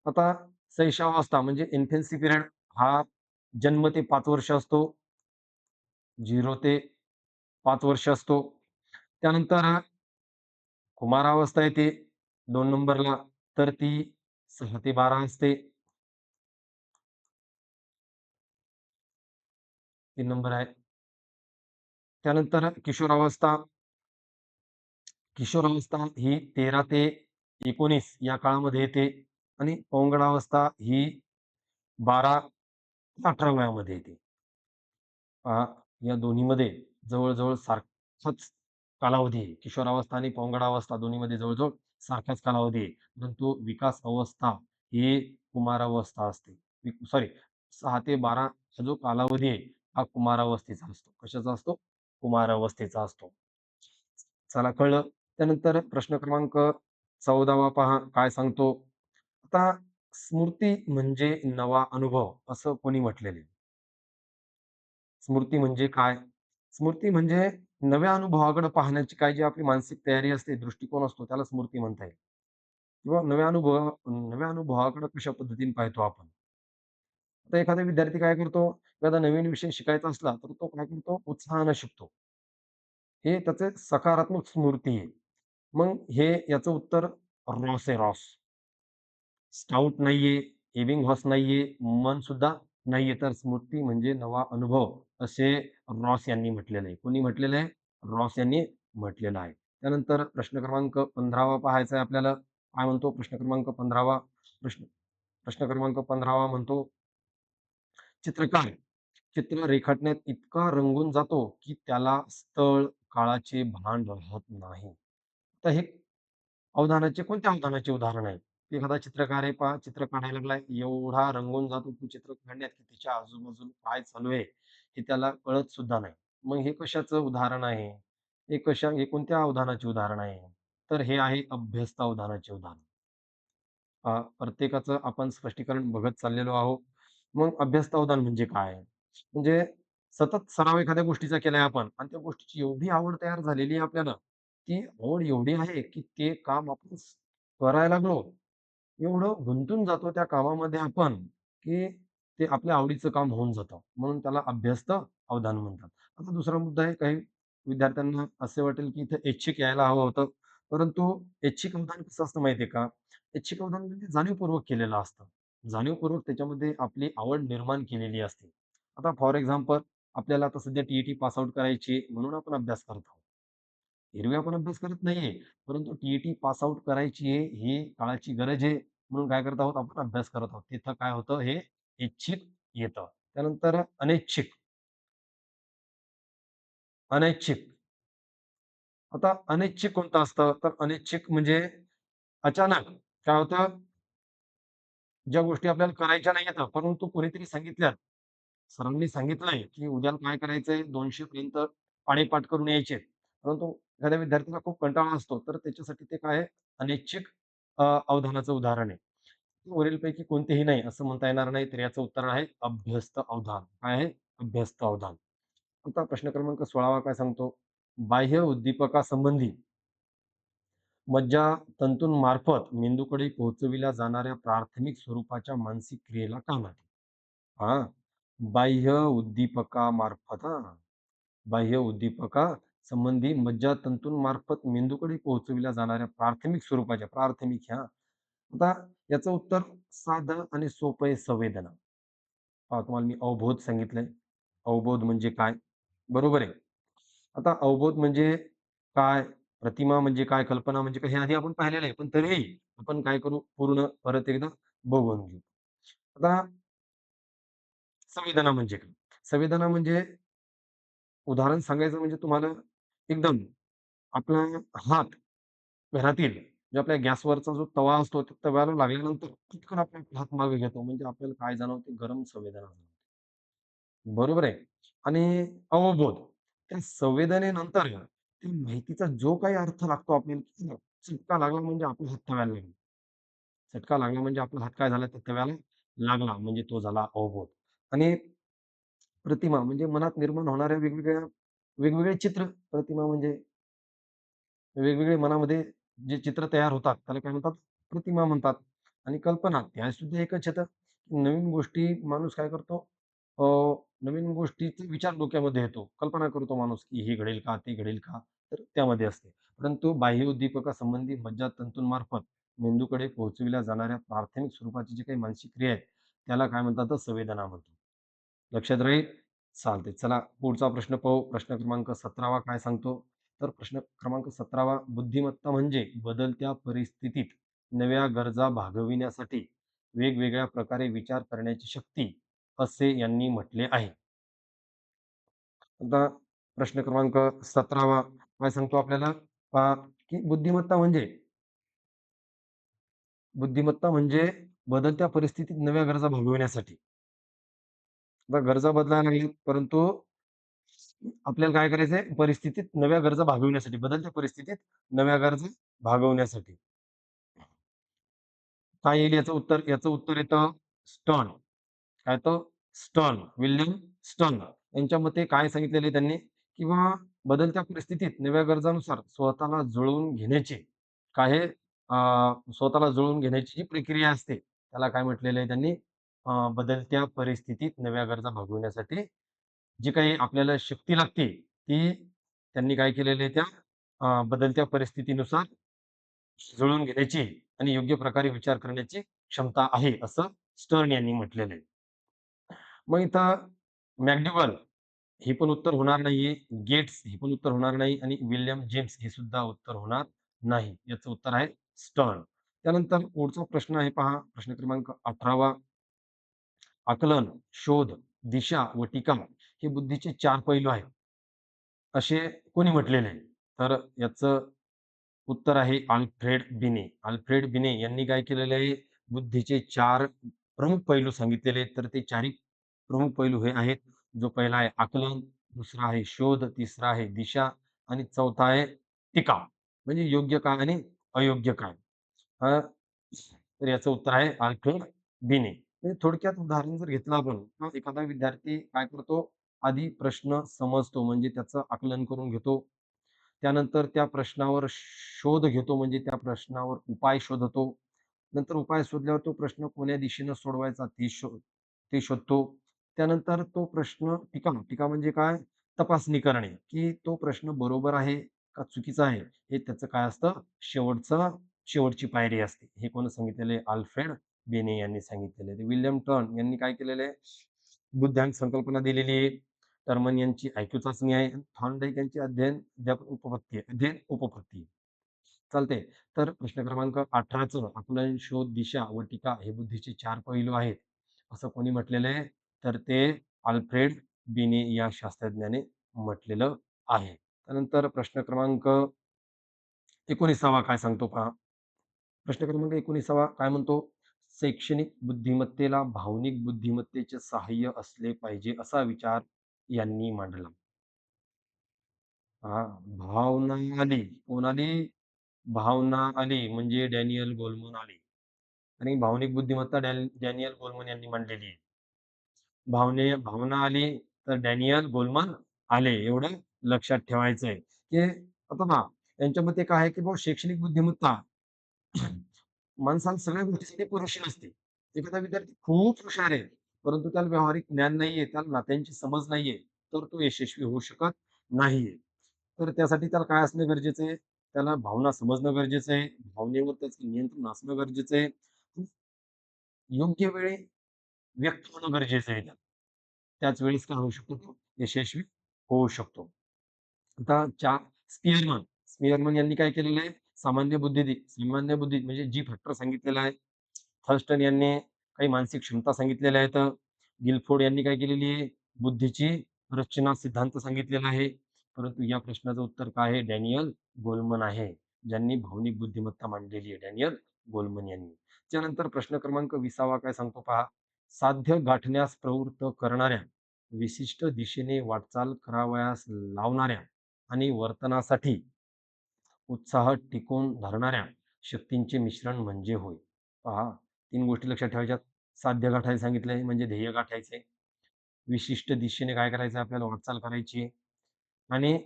आता शैशवावस्था म्हणजे इन्फॅन्सी पिरियड हा जन्म ते 5 वर्ष असतो. 0 ते 5 वर्ष असतो. त्यानंतर कुमारावस्था येते 2 नंबरला, तर ती 6 ते 12 असते. 3 नंबर आहे. त्यानंतर किशोरावस्था ही 13 ते 19 या काळामध्ये येते आणि पौगंडावस्था ही 12 ते 18 वयामध्ये येते. पहा, या दोन्हीमध्ये जवळ-जवळ सारखाच कालावधी आहे. किशोरावस्था आणि पौगंडावस्था दोन्हीमध्ये जवळ-जवळ सारखाच कालावधी आहे. परंतु विकास अवस्था ही कुमारावस्था असते. सॉरी 6 ते 12 हा जो कालावधी आहे, हा कुमारावस्थेचा असतो. कशाचा असतो? कुमारावस्थेचा असतो. चला कळलं. त्यानंतर प्रश्न क्रमांक 14वा पहा काय सांगतो? आता स्मृती म्हणजे नवा अनुभव असं कोणी म्हटलेलं आहे? स्मृती म्हणजे काय? स्मृती म्हणजे नव्या अनुभवाकडे पाहण्याची काय जी आपली मानसिक तयारी असते, दृष्टिकोन असतो, त्याला स्मृती म्हणता येईल. किंवा नव्या अनुभवाकडे कशा पद्धतीने पाहतो आपण. आता एखादा विद्यार्थी काय करतो, एखादा नवीन विषय शिकायचा असला, तर तो काय करतो, उत्साहानं शिकतो. हे त्याचे सकारात्मक स्मृती आहे. मग हे याचं उत्तर रॉस आहे, रॉस. स्टाउट नाहीये, एबिंगहॉस नाहीये, मन सुद्धा नाहीये. तर स्मृती म्हणजे नवा अनुभव असे रॉस यांनी म्हटलेलं आहे. कोणी म्हटलेलं आहे? रॉस यांनी म्हटलेलं आहे. त्यानंतर प्रश्न क्रमांक 15वा पाहायचा आहे आपल्याला. काय म्हणतो प्रश्न क्रमांक 15वा? प्रश्न प्रश्न क्रमांक 15वा म्हणतो, चित्रकार चित्र रेखाटण्यात इतका रंगून जातो, की त्याला स्थळ, काळाचे भान राहत नाही. तर हे कोणत्या अवधानाचे उदाहरण आहे? एखादा चित्रकार आहे पहा, चित्र काढायला लागलाय, एवढा रंगून जातो तो चित्र काढण्यात, की त्याच्या आजूबाजूला काय चालू आहे, हे त्याला कळत सुद्धा नाही. मग हे कशाचं उदाहरण आहे? हे कोणत्या अवधानाचे उदाहरण आहे? तर हे आहे अभ्यस्त अवधानाचे उदाहरण. प्रत्येकाचं आपण स्पष्टीकरण बघत चाललेलो आहोत. मग अभ्यस्त अवधान म्हणजे काय? म्हणजे सतत सराव एखाद्या गोष्टीचा केलाय आपण आणि त्या गोष्टीची एवढी आवड तयार झालेली आहे आपल्याला, ती आवड एवढी आहे, की ते काम आपण करायला लागलो, एवढं गुंतून जातो त्या कामामध्ये आपण, की ते आपल्या आवडीचं काम होऊन जातं. म्हणून त्याला अभ्यस्त अवधान म्हणतात. आता दुसरा मुद्दा आहे, काही विद्यार्थ्यांना असे वाटेल की इथे ऐच्छिक यायला हवं होतं. परंतु ऐच्छिक अवधान कसं असतं माहिती आहे का? ऐच्छिक अवधान म्हणजे जाणीवपूर्वक केलेलं असतं. जाणीवपूर्वक त्याच्यामध्ये आपली आवड निर्माण केलेली असते. आता फॉर एक्झाम्पल आपल्याला आता सध्या टी पास आउट करायची म्हणून आपण अभ्यास करत आहोत. एरवी आपण अभ्यास करत नाहीये. परंतु टी पास आउट करायची आहे, ही काळाची गरज आहे. म्हणून काय करत आहोत आपण अभ्यास करत आहोत. तिथं काय होतं हे ऐच्छिक येतं. त्यानंतर अनैच्छिक, अनैच्छिक. आता अनैच्छिक कोणतं असतं? तर अनैच्छिक म्हणजे अचानक काय होतं, ज्या गोष्टी आपल्याला करायच्या नाहीयेत, परंतु कोणीतरी सांगितल्यात. सरांनी सांगितलंय, की उद्याला काय करायचंय 200 पर्यंत पाढे पाठ करून यायचे. परंतु एखाद्या विद्यार्थ्याला खूप कंटाळा असतो, तर त्याच्यासाठी ते काय आहे अनैच्छिक अवधानाचं उदाहरण आहे. वरीलपैकी कोणतेही नाही असं म्हणता येणार नाही. तर याचं उत्तर आहे अभ्यस्त अवधान. काय आहे? अभ्यस्त अवधान. आता प्रश्न क्रमांक 16 काय सांगतो? बाह्य उद्दीपकासंबंधी मज्जातंतूंमार्फत मेंदूकडे पोहोचविल्या जाणाऱ्या प्राथमिक स्वरूपाच्या मानसिक क्रियेला काय म्हणतात? हां, बाह्य उद्दीपकामार्फत हां, बाह्य उद्दीपकासंबंधी मज्जातंतूंमार्फत मेंदूकडे पोहोचविल्या जाणाऱ्या प्राथमिक स्वरूपाच्या प्राथमिक ह्या आता याचं उत्तर साधं आणि सोपं आहे संवेदना. पहा तुम्हाला मी अवबोध सांगितलंय. अवबोध म्हणजे काय? बरोबर आहे. आता अवबोध म्हणजे काय? प्रतिमा म्हणजे काय? कल्पना म्हणजे काय? हे आधी आपण पाहिलेलं आहे. पण तरीही आपण काय करू पूर्ण परत एकदा बघून घेऊ. आता संवेदना म्हणजे काय? संवेदना म्हणजे उदाहरण सांगायचं म्हणजे तुम्हाला एकदम आपला हात घरातील जो आपल्या गॅसवरचा जो तवा असतो, त्या तव्याला लागल्यानंतर पटकन आपण हात मागे घेतो. म्हणजे आपल्याला काय जाणवते? गरम संवेदना जाणवते. बरोबर आहे. आणि अवबोध त्या संवेदनेनंतर त्या माहितीचा जो काही अर्थ लागतो आपल्याला चटका लागला म्हणजे आपला हात तव्याला लागला. चटका लागला म्हणजे आपला हात काय झाला? त्या तव्याला लागला म्हणजे तो झाला अवबोध. आणि प्रतिमा म्हणजे मनात निर्माण होणाऱ्या वेगवेगळे चित्र. प्रतिमा म्हणजे वेगवेगळे मनामध्ये जे चित्र तयार होतात, त्याला काय म्हणतात? प्रतिमा म्हणतात. आणि कल्पना त्यासुद्धा एकच येतं. नवीन गोष्टी माणूस काय करतो? अ, नवीन गोष्टीचा विचार डोक्यामध्ये येतो. कल्पना करतो माणूस, की हे घडेल का? ते घडेल का? तर त्यामध्ये असते. परंतु बाह्य उद्दीपकासंबंधी मज्जातंतूंमार्फत मेंदूकडे पोहोचविल्या जाणाऱ्या प्राथमिक स्वरूपाची जी काही मानसिक क्रिया आहे, त्याला काय म्हणतात? तर संवेदना म्हणतो. लक्षात राहील? चालतंय. चला पुढचा प्रश्न पाहू. प्रश्न क्रमांक 17 काय सांगतो? तर प्रश्न क्रमांक 17 बुद्धिमत्ता म्हणजे बदलत्या परिस्थितीत नव्या गरजा भागविण्यासाठी वेगवेगळ्या प्रकारे विचार करण्याची शक्ती, असे यांनी म्हटले आहे. आता प्रश्न क्रमांक 17 काय सांगतो आपल्याला? पहा, की बुद्धिमत्ता म्हणजे बदलत्या परिस्थितीत नव्या गरजा भागविण्यासाठी. आता गरजा बदलायला लागल्यात, परंतु आपल्याला काय करायचंय? परिस्थितीत नव्या गरजा भागविण्यासाठी, बदलत्या परिस्थितीत नव्या गरजा भागवण्यासाठी. काय येईल याचं उत्तर? याचं उत्तर येतं स्टर्न. काय तो? स्टर्न. William stern. यांच्या मते काय सांगितलेलं आहे त्यांनी? किंवा बदलत्या परिस्थितीत नव्या गरजानुसार स्वतःला जुळवून घेण्याची काय आहे? स्वतःला जुळवून घेण्याची जी प्रक्रिया असते, त्याला काय म्हटलेलं आहे त्यांनी? बदलत्या परिस्थितीत नव्या गरजा भागवण्यासाठी जी काही आपल्याला शक्ती लागते, ती त्यांनी काय केलेलं आहे त्या बदलत्या परिस्थितीनुसार जुळवून घेण्याची आणि योग्य प्रकारे विचार करण्याची क्षमता आहे, असं स्टर्न यांनी म्हटलेलं आहे. मग इथं मॅकडोगल हे पण उत्तर होणार नाहीये. गेट्स हे पण उत्तर होणार नाही आणि विल्यम जेम्स हे सुद्धा उत्तर होणार नाही. याचं उत्तर आहे स्टर्न. त्यानंतर पुढचा प्रश्न आहे पहा, प्रश्न क्रमांक 18 आकलन, शोध, दिशा व टीका हे बुद्धीचे 4 पैलू आहेत. असे कोणी म्हटलेले आहे? तर याचं उत्तर आहे अल्फ्रेड बिने. अल्फ्रेड बिने यांनी काय केलेलं आहे? बुद्धीचे 4 प्रमुख पैलू सांगितलेले आहेत. तर ते चारही प्रमुख पैलू हे आहेत. जो पहिला आहे आकलन, दुसरा आहे शोध, तिसरा आहे दिशा आणि चौथा आहे टीका. म्हणजे योग्य काय आणि अयोग्य काय. अ, तर याचं उत्तर आहे अल्फ्रेड बिने. म्हणजे थोडक्यात उदाहरण जर घेतलं आपण, एखादा विद्यार्थी काय करतो? आधी प्रश्न समजतो म्हणजे त्याचं आकलन करून घेतो. त्यानंतर त्या प्रश्नावर शोध घेतो म्हणजे त्या प्रश्नावर उपाय शोधतो. नंतर उपाय शोधल्यावर तो प्रश्न कोण्या दिशेनं सोडवायचा ते ते शोधतो. त्यानंतर तो प्रश्न टीका टीका म्हणजे काय? तपासणी करणे, की तो प्रश्न बरोबर आहे का चुकीचा आहे? हे त्याचं काय असतं? शेवटची पायरी असते. हे कोणी सांगितलेलं आहे? अल्फ्रेड बेने यांनी सांगितलेलं आहे. विल्यम टर्न यांनी काय केलेलं आहे? बुद्ध्यांक संकल्पना दिलेली आहे. टर्मन यांची आयक्यू चाचणी आहे. थॉर्नडाईक यांची अध्ययन उपपत्ती आहे. चालतंय. तर प्रश्न क्रमांक 18चं आकलन, शोध, दिशा व टीका हे बुद्धीचे 4 पैलू आहेत. असं कोणी म्हटलेलं आहे? तर ते अल्फ्रेड बिने या शास्त्रज्ञाने म्हटलेलं आहे. त्यानंतर प्रश्न क्रमांक 19वा काय सांगतो पहा. प्रश्न क्रमांक 19वा काय म्हणतो? शैक्षणिक बुद्धिमत्तेला भावनिक बुद्धिमत्तेचे सहाय्य असले पाहिजे असा विचार यांनी मांडला. हां, भावना आली. कोण आली? भावना आली म्हणजे डॅनियल गोलमन आले आणि भावनिक बुद्धिमत्ता डॅनियल गोलमन यांनी मांडलेली आहे. भावना आली तर डॅनियल गोलमन आले. एवढं लक्षात ठेवायचंय, की आता पहा त्यांच्या मते काय आहे, की बुवा शैक्षणिक बुद्धिमत्ता माणसाला सगळ्या गोष्टीसाठी पुरेशी नसते. एखादा विद्यार्थी खूप हुशार आहे, परंतु त्याला व्यावहारिक ज्ञान नाहीये, त्याला नात्यांची समज नाहीये, तर तो यशस्वी होऊ शकत नाहीये. तर त्यासाठी त्याला काय असणं गरजेचं आहे? त्याला भावना समजणं गरजेचं आहे. भावनेवर त्याचं नियंत्रण असणं गरजेचं आहे. योग्य वेळी व्यक्त होणं गरजेचं आहे त्यात. त्याच वेळेस काय होऊ शकतो तो यशस्वी होऊ शकतो. आता स्पिअरमन यांनी काय केलेलं आहे? सामान्य बुद्धी म्हणजे जी फॅक्टर सांगितलेला आहे. थर्स्टन यांनी काही मानसिक क्षमता सांगितलेल्या आहेत. गिलफोर्ड यांनी काय केलेली आहे? बुद्धीची रचना सिद्धांत सांगितलेला आहे. परंतु या प्रश्नाचं उत्तर काय आहे? डॅनियल गोलमन आहे. ज्यांनी भावनिक बुद्धिमत्ता मांडलेली आहे. डॅनियल गोलमन यांनी. त्यानंतर प्रश्न क्रमांक 20वा काय सांगतो पहा. साध्य गाठण्यास प्रवृत्त करणाऱ्या, विशिष्ट दिशेने वाटचाल करावयास लावणाऱ्या आणि वर्तनासाठी उत्साह टिकवून धरणाऱ्या शक्तींचे मिश्रण म्हणजे होय. पहा, 3 गोष्टी लक्षात ठेवायच्यात. साध्य गाठायला सांगितलंय म्हणजे ध्येय गाठायचंय. विशिष्ट दिशेने काय करायचंय आपल्याला वाटचाल करायची आहे आणि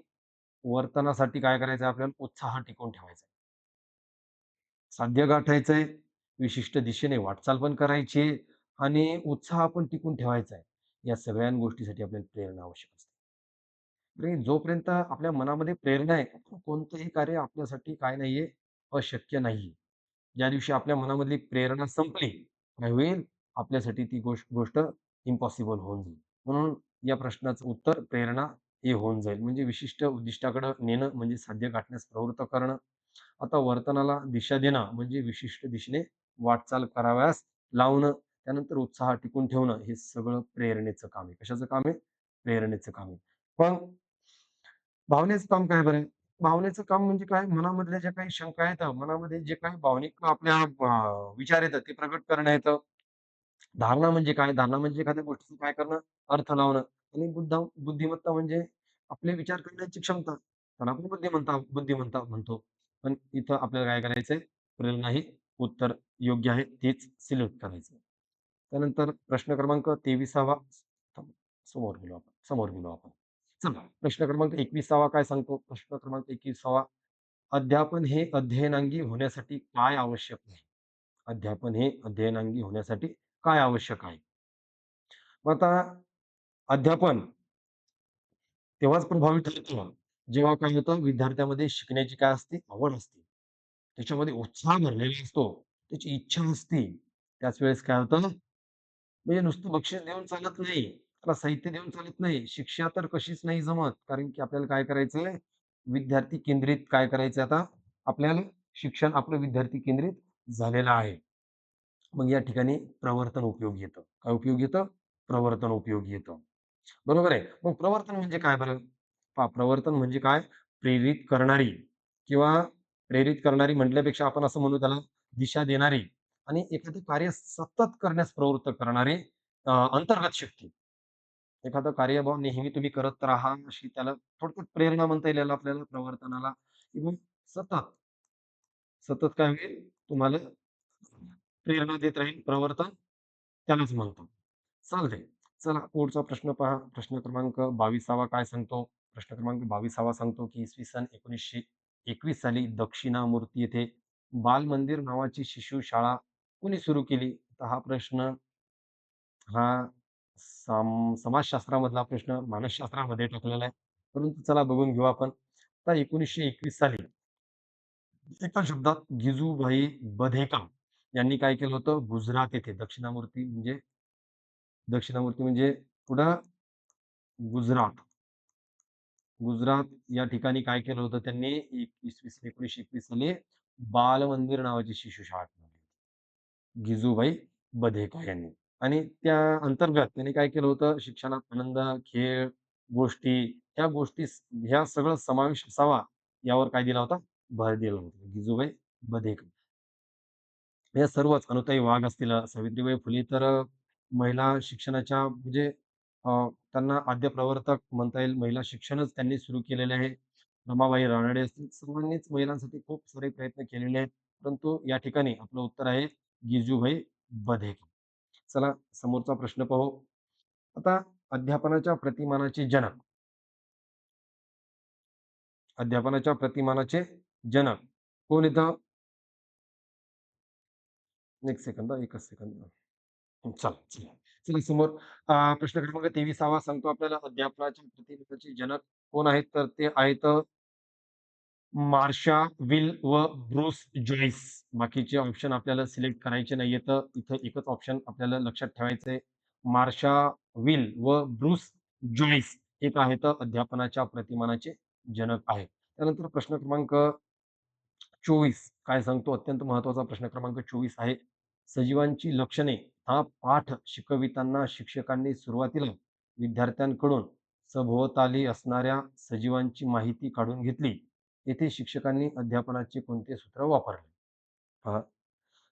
वर्तनासाठी काय करायचंय आपल्याला उत्साह टिकवून ठेवायचा आहे. साध्य गाठायचंय, विशिष्ट दिशेने वाटचाल पण करायची आहे आणि उत्साह पण टिकवून ठेवायचा आहे. या सगळ्या गोष्टीसाठी आपल्याला प्रेरणा आवश्यक असते. आणि जोपर्यंत आपल्या मनामध्ये प्रेरणा आहे, कोणतंही कार्य आपल्यासाठी काय नाहीये, अशक्य नाहीये. ज्या दिवशी आपल्या मनामधली प्रेरणा संपली, काय होईल? आपल्यासाठी ती गोष्ट इम्पॉसिबल होऊन जाईल. म्हणून या प्रश्नाचं उत्तर प्रेरणा हे होऊन जाईल. म्हणजे विशिष्ट उद्दिष्टाकडे नेणं म्हणजे साध्य गाठण्यास प्रवृत्त करणं. आता वर्तनाला दिशा देणं म्हणजे विशिष्ट दिशेने वाटचाल करावयास लावणं. त्यानंतर उत्साह टिकवून ठेवणं हे सगळं प्रेरणेचं काम आहे. कशाचं काम आहे? प्रेरणेचं काम आहे. पण भावनेचं काम काय बरं? भावनेचं काम म्हणजे काय? मनामधल्या ज्या काही शंका आहेत, मनामध्ये जे काही भावनिक आपल्या विचार येतात ते प्रकट करणं येतं. धारणा म्हणजे काय? धारणा म्हणजे एखाद्या गोष्टीचं काय करणं? अर्थ लावणं आणि बुद्धिमत्ता म्हणजे आपले विचार करण्याची क्षमता. त्याला आपण बुद्धिमत्ता म्हणतो. पण इथं आपल्याला काय करायचंय? प्रेरणा ही उत्तर योग्य आहे तेच सिलेक्ट करायचं. त्यानंतर प्रश्न क्रमांक 23वा समोर गेलो आपण. चला प्रश्न क्रमांक 21वा काय सांगतो? प्रश्न क्रमांक 21वा अध्यापन हे अध्ययनांगी होण्यासाठी काय आवश्यक आहे? अध्यापन हे अध्ययनांगी होण्यासाठी काय आवश्यक आहे? मग आता अध्यापन तेव्हाच प्रभावी ठरतं, जेव्हा काय होतं विद्यार्थ्यामध्ये शिकण्याची काय असते? आवड असते. त्याच्यामध्ये उत्साह भरलेला असतो. त्याची इच्छा असते. त्याच वेळेस काय होतं म्हणजे नुसतं बक्षीस देऊन चालत नाही. त्याला साहित्य देऊन चालत नाही. शिक्षा तर कशीच नाही जमत. कारण की आपल्याला काय करायचंय, विद्यार्थी केंद्रित काय करायचंय आता, आपल्याला शिक्षण आपलं विद्यार्थी केंद्रित झालेलं आहे. मग या ठिकाणी प्रवर्तन उपयोगी येतं. काय उपयोगी येतं? प्रवर्तन उपयोगी येतं. बरोबर आहे. मग प्रवर्तन म्हणजे काय बरं? पहा प्रवर्तन म्हणजे काय? प्रेरित करणारी किंवा प्रेरित करणारी म्हटल्यापेक्षा आपण असं म्हणू त्याला दिशा देणारी आणि एखादं कार्य सतत करण्यास प्रवृत्त करणारी अंतर्गत शक्ती. एखादं कार्य बुवा नेहमी तुम्ही करत राहा, अशी त्याला थोडक्यात प्रेरणा म्हणता येईल याला आपल्याला प्रवर्तनाला किंवा सतत, सतत काय होईल तुम्हाला प्रेरणा देत राहील प्रवर्तन त्यालाच म्हणतो. चालतंय. चला पुढचा प्रश्न पहा. प्रश्न क्रमांक 22वा काय सांगतो? प्रश्न क्रमांक 22वा सांगतो, की इसवी सन 1921 साली दक्षिणामूर्ती येथे बालमंदिर नावाची शिशु शाळा कोणी सुरू केली? तर हा प्रश्न हा समाजशास्त्रामधला प्रश्न मानसशास्त्रामध्ये टाकलेला आहे. परंतु चला बघून घेऊ आपण. आता 1921 साली एका शब्दात गिजूभाई बधेका यांनी काय केलं होतं, गुजरात येथे दक्षिणामूर्ती म्हणजे पुढं गुजरात. गुजरात या ठिकाणी काय केलं होतं त्यांनी 1921 साली बालमंदिर नावाची शिशुशाळा ठेवली. गिजूभाई बधेका यांनी. आणि त्या अंतर्गत त्यांनी काय केलं होतं, शिक्षणात आनंद, खेळ, गोष्टी ह्या सगळं समावेश असावा यावर काय दिला होता? भर दिला होता. गिजूभाई बधेका. या सर्वच अनुताई वाघ असतील, सावित्रीबाई फुले तर महिला शिक्षणाच्या म्हणजे त्यांना आद्य प्रवर्तक म्हणता येईल. महिला शिक्षणच त्यांनी सुरू केलेले आहे. रमाबाई रानडे असतील, सर्वांनीच महिलांसाठी खूप सारे प्रयत्न केलेले आहेत. परंतु या ठिकाणी आपलं उत्तर आहे गिजूभाई बधेक. चला समोरचा प्रश्न पाहू. आता अध्यापनाच्या प्रतिमानाचे जनक, अध्यापनाच्या प्रतिमानाचे जनक कोण येतं? एक सेकंद, एकच सेकंद. चला, चला. चला समोर प्रश्न क्रमांक 23 सांगतो आपल्याला अध्यापनाच्या प्रतिमानाचे जनक कोण आहेत? तर ते आहेत मार्शा, विल व ब्रूस जॉइस. बाकीचे ऑप्शन आपल्याला सिलेक्ट करायचे नाहीयेत. इथं एकच ऑप्शन आपल्याला लक्षात ठेवायचं आहे. मार्शा, विल व ब्रूस जॉइस हे काय आहेत अध्यापनाच्या प्रतिमानाचे जनक आहेत. त्यानंतर प्रश्न क्रमांक 24 काय सांगतो? अत्यंत महत्त्वाचा प्रश्न क्रमांक 24 आहे. सजीवांची लक्षणे हा पाठ शिकविताना शिक्षकांनी सुरुवातीला विद्यार्थ्यांकडून सभोवताली असणाऱ्या सजीवांची माहिती काढून घेतली. येथे शिक्षकांनी अध्यापनाचे कोणते सूत्र वापरले? पहा,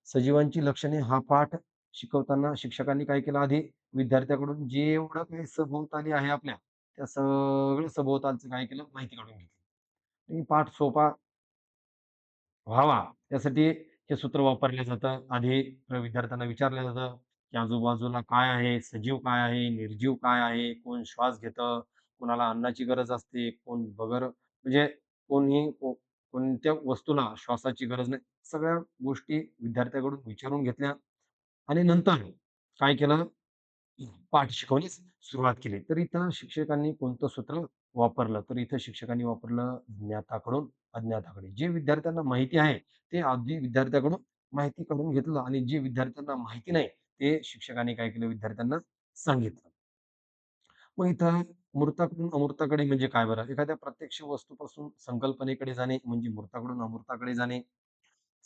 सजीवांची लक्षणे हा पाठ शिकवताना शिक्षकांनी काय केलं आधी विद्यार्थ्याकडून जेवढं काही सभोवताली आहे आपल्या, त्या सगळं सभोवतालचं काय केलं माहिती काढून घेतली. आणि पाठ सोपा व्हावा यासाठी हे सूत्र वापरलं जातं. आधी विद्यार्थ्यांना विचारलं जातं, की आजूबाजूला काय आहे? सजीव काय आहे? निर्जीव काय आहे? कोण श्वास घेतं? कोणाला अन्नाची गरज असते? कोण म्हणजे कोणत्या वस्तूला श्वासाची गरज नाही. सगळ्या गोष्टी विद्यार्थ्याकडून विचारून घेतल्या आणि नंतर काय केलं? पाठ शिकवण्यास सुरुवात केली. तर इथं शिक्षकांनी कोणतं सूत्र वापरलं? तर इथं शिक्षकांनी वापरलं ज्ञाताकडून अज्ञाताकडे. जे विद्यार्थ्यांना माहिती आहे, ते आधी विद्यार्थ्याकडून माहिती काढून घेतलं आणि जे विद्यार्थ्यांना माहिती नाही, ते शिक्षकांनी काय केलं विद्यार्थ्यांना सांगितलं. मग इथं मूर्ताकडून अमूर्ताकडे म्हणजे काय बरं? एखाद्या प्रत्यक्ष वस्तूपासून संकल्पनेकडे जाणे म्हणजे मूर्ताकडून अमूर्ताकडे जाणे.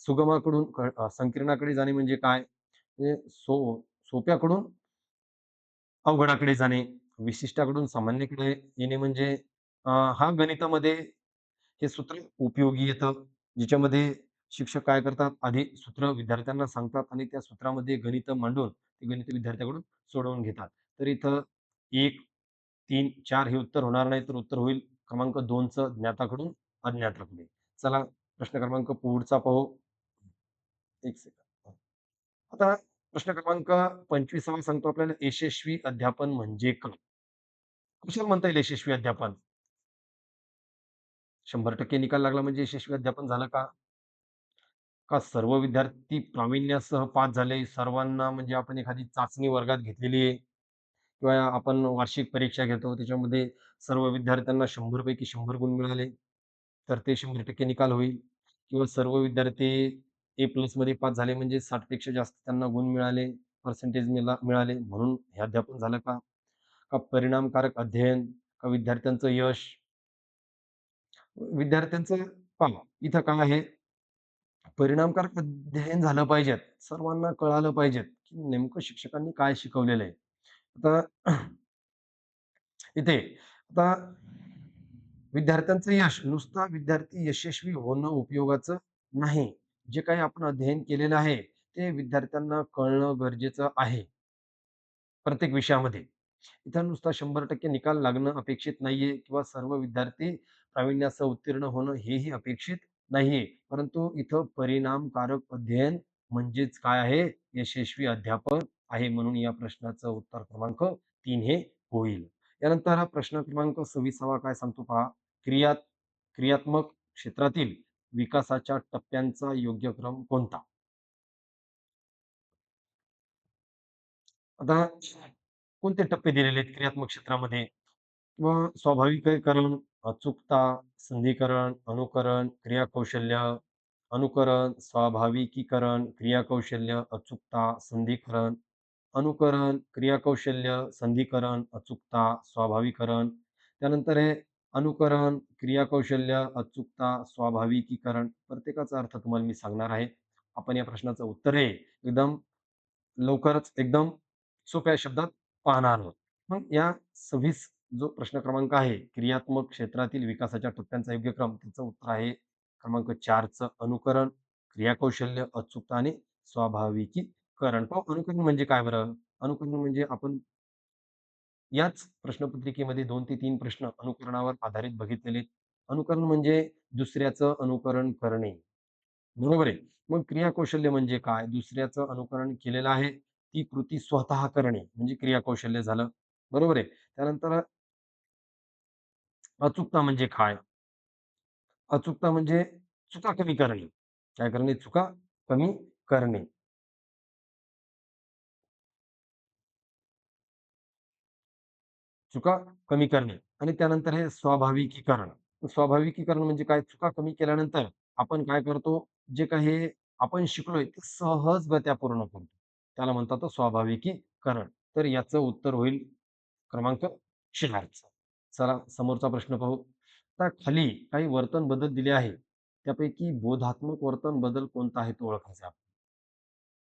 सुगमाकडून संकीर्णाकडे जाणे म्हणजे काय? म्हणजे सोप्याकडून अवघडाकडे जाणे, विशिष्टाकडून सामान्यकडे येणे म्हणजे हा गणितामध्ये हे सूत्र उपयोगी येतं. ज्याच्यामध्ये शिक्षक काय करतात, आधी सूत्र विद्यार्थ्यांना सांगतात आणि त्या सूत्रामध्ये गणितं मांडून ते गणित विद्यार्थ्याकडून सोडवून घेतात. तर इथं 1, 3, 4 हे उत्तर होणार नाही, तर उत्तर होईल क्रमांक 2चं ज्ञाताकडून अज्ञाताकडे. चला प्रश्न क्रमांक पुढचा पाहू. 1 सेकंद. आता प्रश्न क्रमांक 25 सांगतो आपल्याला यशस्वी अध्यापन म्हणजे काय? कशाला म्हणता येईल यशस्वी अध्यापन? 100% निकाल लागला म्हणजे यशस्वी अध्यापन झालं का? का सर्व विद्यार्थी प्रावीण्यासह पास झाले? सर्वांना म्हणजे आपण एखादी चाचणी वर्गात घेतलेली आहे किंवा आपण वार्षिक परीक्षा घेतो त्याच्यामध्ये सर्व विद्यार्थ्यांना 100 पैकी 100 गुण मिळाले, तर ते 100% निकाल होईल किंवा सर्व विद्यार्थी ए प्लसमध्ये पास झाले म्हणजे 60 पेक्षा जास्त त्यांना गुण मिळाले, पर्सेंटेज मिळाले म्हणून हे अध्यापन झालं का? का परिणामकारक अध्ययन, का विद्यार्थ्यांचं यश? विद्यार्थ्यांचं पहा, इथं काय आहे, परिणामकारक अध्ययन झालं पाहिजेत. सर्वांना कळालं पाहिजेत, की नेमकं शिक्षकांनी काय शिकवलेलं आहे. आता इथे आता विद्यार्थ्यांचं यश, नुसता विद्यार्थी यशस्वी होणं उपयोगाचं नाही. जे काही आपण अध्ययन केलेलं आहे, ते विद्यार्थ्यांना कळणं गरजेचं आहे, प्रत्येक विषयामध्ये. इथं नुसता 100% निकाल लागणं अपेक्षित नाहीये किंवा सर्व विद्यार्थी प्रावीण्यासह उत्तीर्ण होणं हेही अपेक्षित नाहीये. परंतु इथं परिणामकारक अध्ययन म्हणजेच काय आहे? यशस्वी अध्यापन आहे. म्हणून या प्रश्नाचं उत्तर क्रमांक 3 हे होईल. यानंतर हा प्रश्न क्रमांक 26 काय सांगतो पहा. क्रियात्मक क्षेत्रातील विकासाच्या टप्प्यांचा योग्य क्रम कोणता? आता कोणते टप्पे दिलेले आहेत क्रियात्मक क्षेत्रामध्ये? किंवा स्वाभाविकीकरण, अचूकता, संधिकरण, अनुकरण, क्रियाकौशल्य, अनुकरण, स्वाभाविकीकरण, क्रियाकौशल्य, अचूकता, संधिकरण, अनुकरण, क्रियाकौशल्य, संधिकरण, अचूकता, स्वाभाविकरण. त्यानंतर आहे अनुकरण, क्रियाकौशल्य, अचूकता, स्वाभाविकीकरण. प्रत्येकाचा अर्थ तुम्हाला मी सांगणार आहे. आपण या प्रश्नाचं उत्तर आहे एकदम लवकरच एकदम सोप्या शब्दात पाहणार आहोत. मग या 26 जो प्रश्न क्रमांक आहे, क्रियात्मक क्षेत्रातील विकासाच्या टप्प्यांचा योग्य क्रम, त्याचं उत्तर आहे क्रमांक 4 चं अनुकरण, क्रियाकौशल्य, अचूकता आणि स्वाभाविकीकरण. पहा अनुकरण म्हणजे काय बरं? अनुकरण म्हणजे आपण याच प्रश्नपत्रिकेमध्ये 2 ते 3 प्रश्न अनुकरणावर आधारित बघितलेले आहेत. अनुकरण म्हणजे दुसऱ्याचं अनुकरण करणे. बरोबर आहे. मग क्रियाकौशल्य म्हणजे काय? दुसऱ्याचं अनुकरण केलेलं आहे, ती कृती स्वतः करणे म्हणजे क्रियाकौशल्य झालं. बरोबर आहे. त्यानंतर अचूकता म्हणजे काय? अचूकता म्हणजे चुका कमी करणे. काय करणे? चुका कमी करणे. चुका कमी करणे आणि त्यानंतर हे स्वाभाविकीकरण. स्वाभाविकीकरण म्हणजे काय? चुका कमी केल्यानंतर आपण काय करतो? जे काही आपण शिकलोय ते सहजगत्या पूर्ण करतो. त्याला म्हणतात स्वाभाविकीकरण. तर याचं उत्तर होईल क्रमांक 4 चं. चला समोरचा प्रश्न पाहू. आता खाली काही वर्तन बदल दिले आहे. त्यापैकी बोधात्मक वर्तन बदल कोणता आहे तो ओळखायचा आहे.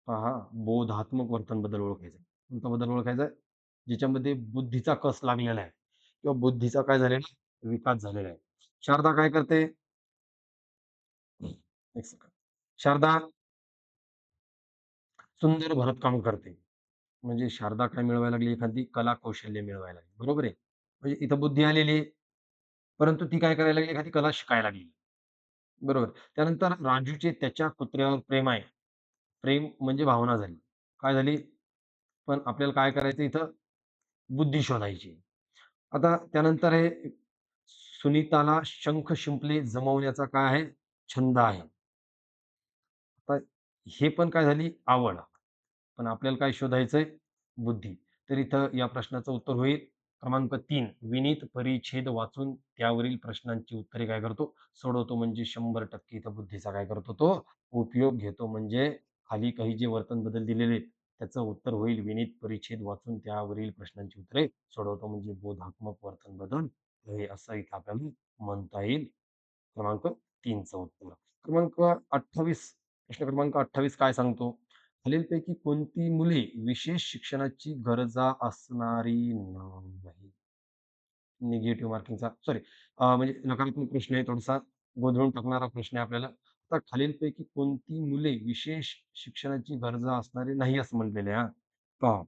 पहा, बोधात्मक वर्तन बदल ओळखायचा आहे. कोणता बदल ओळखायचा आहे? ज्याच्यामध्ये बुद्धीचा कस लागलेला आहे किंवा बुद्धीचा काय झालेला आहे? विकास झालेला आहे. शारदा काय करते? एक सेकंद. शारदा सुंदर भरतकाम करते. म्हणजे शारदा काय मिळवायला लागली? एखादी कला कौशल्य मिळवायला लागली. बरोबर आहे. म्हणजे इथं बुद्धी आलेली आहे. परंतु ती काय करायला लागली? एखादी कला शिकायला लागली. बरोबर. त्यानंतर राजूचे त्याच्या कुत्र्यावर प्रेम आहे. प्रेम म्हणजे भावना झाली. काय झाली? पण आपल्याला काय करायचं इथं? बुद्धी शोधायची. आता त्यानंतर आहे सुनीताला शंख शिंपले जमवण्याचा काय आहे? छंद आहे. आता हे पण काय झाली? आवड. पण आपल्याला काय शोधायचंय? बुद्धी. तर इथं या प्रश्नाचं उत्तर होईल क्रमांक 3. विनीत परिच्छेद वाचून त्यावरील प्रश्नांची उत्तरे काय करतो? सोडवतो. म्हणजे 100% इथं बुद्धीचा काय करतो तो? उपयोग घेतो. म्हणजे खाली काही जे वर्तन बदल दिलेले आहेत, त्याचं उत्तर होईल विनीत परिच्छेद वाचून त्यावरील प्रश्नांची उत्तरे सोडवतो. म्हणजे बोधात्मक वर्तन बदल हे असं इथं आपल्याला म्हणता येईल. क्रमांक 3 चं उत्तर. क्रमांक 28 प्रश्न क्रमांक 28 काय सांगतो? खालीलपैकी कोणती मुले विशेष शिक्षणाची गरजा असणारी नाही? निगेटिव्ह मार्किंगचा सॉरी म्हणजे नकारात्मक प्रश्न आहे थोडासा गोंधळून टाकणारा प्रश्न आहे आपल्याला. आता खालीलपैकी कोणती मुले विशेष शिक्षणाची गरजा असणारी नाही असं म्हटलेलं आहे हां. पहा,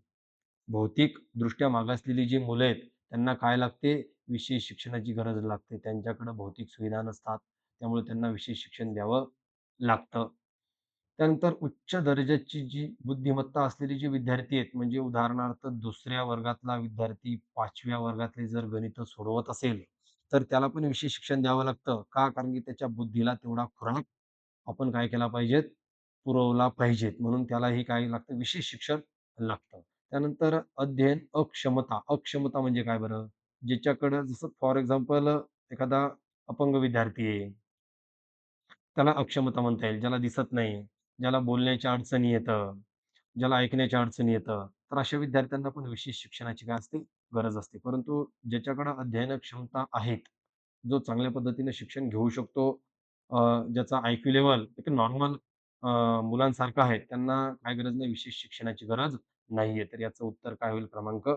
भौतिकदृष्ट्या मागासलेली जी मुलं आहेत, त्यांना काय लागते? विशेष शिक्षणाची गरज लागते. त्यांच्याकडे भौतिक सुविधा नसतात. त्यामुळे त्यांना विशेष शिक्षण द्यावं लागतं. त्यानंतर उच्च दर्जाची जी बुद्धिमत्ता असलेली जी विद्यार्थी आहेत, म्हणजे उदाहरणार्थ 2ऱ्या वर्गातला विद्यार्थी 5व्या वर्गातले जर गणितं सोडवत असेल, तर त्याला पण विशेष शिक्षण द्यावं लागतं. का? कारण की त्याच्या बुद्धीला तेवढा खुराक आपण काय केला पाहिजेत? पुरवला पाहिजेत. म्हणून त्यालाही काय लागतं? विशेष शिक्षण लागतं. त्यानंतर अध्ययन अक्षमता. अक्षमता म्हणजे काय बरं? ज्याच्याकडं जसं फॉर एक्झाम्पल एखादा अपंग विद्यार्थी आहे. त्याला अक्षमता म्हणता येईल. ज्याला दिसत नाही, ज्याला बोलण्याच्या अडचणी येतं, ज्याला ऐकण्याच्या अडचणी येतं. तर अशा विद्यार्थ्यांना पण विशेष शिक्षणाची काय असते? गरज असते. परंतु ज्याच्याकडे अध्ययन क्षमता आहेत, जो चांगल्या पद्धतीने शिक्षण घेऊ शकतो, अ, ज्याचा आय-क्यू लेव्हल एक नॉर्मल मुलांसारखा आहे, त्यांना काय गरज नाही, विशेष शिक्षणाची गरज नाहीये. तर याचं उत्तर काय होईल? क्रमांक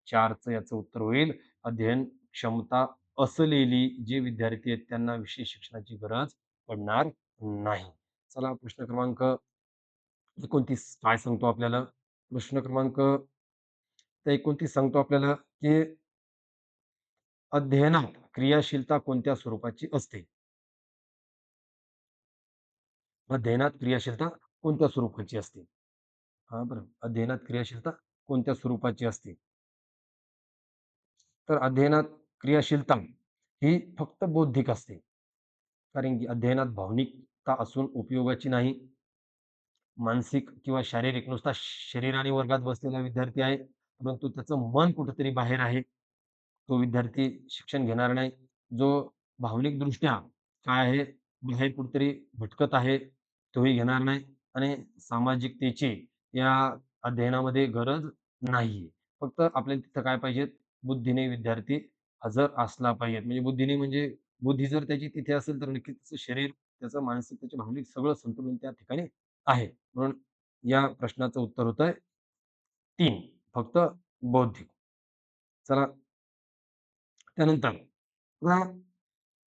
4 चं याचं उत्तर होईल. अध्ययन क्षमता असलेली जे विद्यार्थी आहेत, त्यांना विशेष शिक्षणाची गरज पडणार नाही. चला प्रश्न क्रमांक 29 काय सांगतो आपल्याला? प्रश्न क्रमांक 29 सांगतो आपल्याला, की अध्ययनात क्रियाशीलता कोणत्या स्वरूपाची असते? अध्ययनात क्रियाशीलता कोणत्या स्वरूपाची असते? हां, बरं. अध्ययनात क्रियाशीलता कोणत्या स्वरूपाची असते? तर अध्ययनात क्रियाशीलता ही फक्त बौद्धिक असते. कारण की अध्ययनात भावनिकता असून उपयोगाची नाही. मानसिक किंवा शारीरिक नुसता शरीराने वर्गात बसलेला विद्यार्थी आहे, परंतु त्याचं मन कुठेतरी बाहेर आहे. तो विद्यार्थी शिक्षण घेणार नाही. जो भावनिकदृष्ट्या काय आहे, बाहेर कुठेतरी भटकत आहे, तोही घेणार नाही आणि सामाजिकतेची या अध्ययनामध्ये गरज नाहीये. फक्त आपल्याला तिथं काय पाहिजेत, बुद्धीने विद्यार्थी हजर असला पाहिजे. म्हणजे बुद्धीने म्हणजे बुद्धी जर त्याची तिथे असेल, तर नक्कीच त्याचं शरीर, त्याचं मानसिक, त्याचे भावनिक सगळं संतुलन त्या ठिकाणी आहे. म्हणून या प्रश्नाचं उत्तर होतंय 3 फक्त बौद्धिक. चला त्यानंतर आता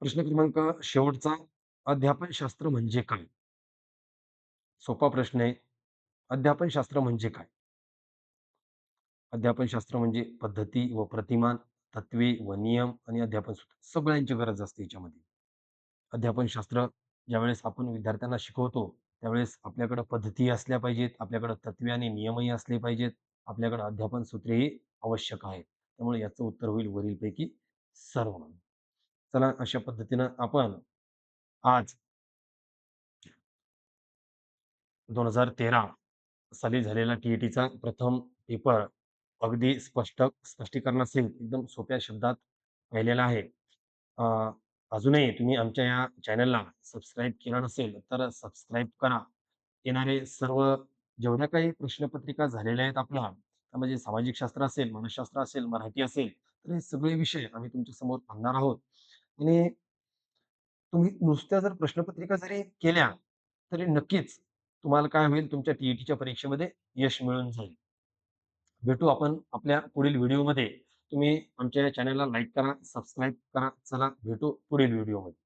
प्रश्न क्रमांक शेवटचा, अध्यापनशास्त्र म्हणजे काय? सोपा प्रश्न आहे. अध्यापनशास्त्र म्हणजे काय? अध्यापनशास्त्र म्हणजे पद्धती व प्रतिमान, तत्त्वे व नियम आणि अध्यापन सूत्र सगळ्यांची गरज असते याच्यामध्ये. अध्यापनशास्त्र ज्यावेळेस आपण विद्यार्थ्यांना शिकवतो, त्यावेळेस आपल्याकडे पद्धती असल्या पाहिजेत, आपल्याकडे तत्त्वे आणि नियमही असले पाहिजेत, आपल्याकडे अध्यापन सूत्रेही आवश्यक आहेत. त्यामुळे याचं उत्तर होईल वरीलपैकी सर्व. चला अशा पद्धतीनं आपण आज 2013 साली झालेला टी-ई-टीचा प्रथम पेपर अगदी स्पष्टीकरणासहित एकदम सोप्या शब्दात पाहिलेला आहे. अ, अजूनही तुम्ही आमच्या या चॅनलला सबस्क्राईब केलं नसेल, तर सबस्क्राईब करा. येणारे सर्व जेवढ्या काही प्रश्नपत्रिका झालेल्या आहेत आपल्या, त्यामध्ये सामाजिक शास्त्र असेल, मानसशास्त्र असेल, मराठी असेल, तर हे सगळे विषय आम्ही तुमच्या समोर आणणार आहोत. आणि तुम्ही नुसत्या जर प्रश्नपत्रिका जरी केल्या, तरी नक्कीच तुम्हाला काय होईल, तुमच्या टी-ई-टीच्या परीक्षेमध्ये यश मिळून जाईल. भेटू आपण आपल्या पुढील व्हिडिओमध्ये. तुम्ही आमच्या या चॅनलला लाईक करा, सबस्क्राईब करा. चला भेटू पुढील व्हिडिओमध्ये.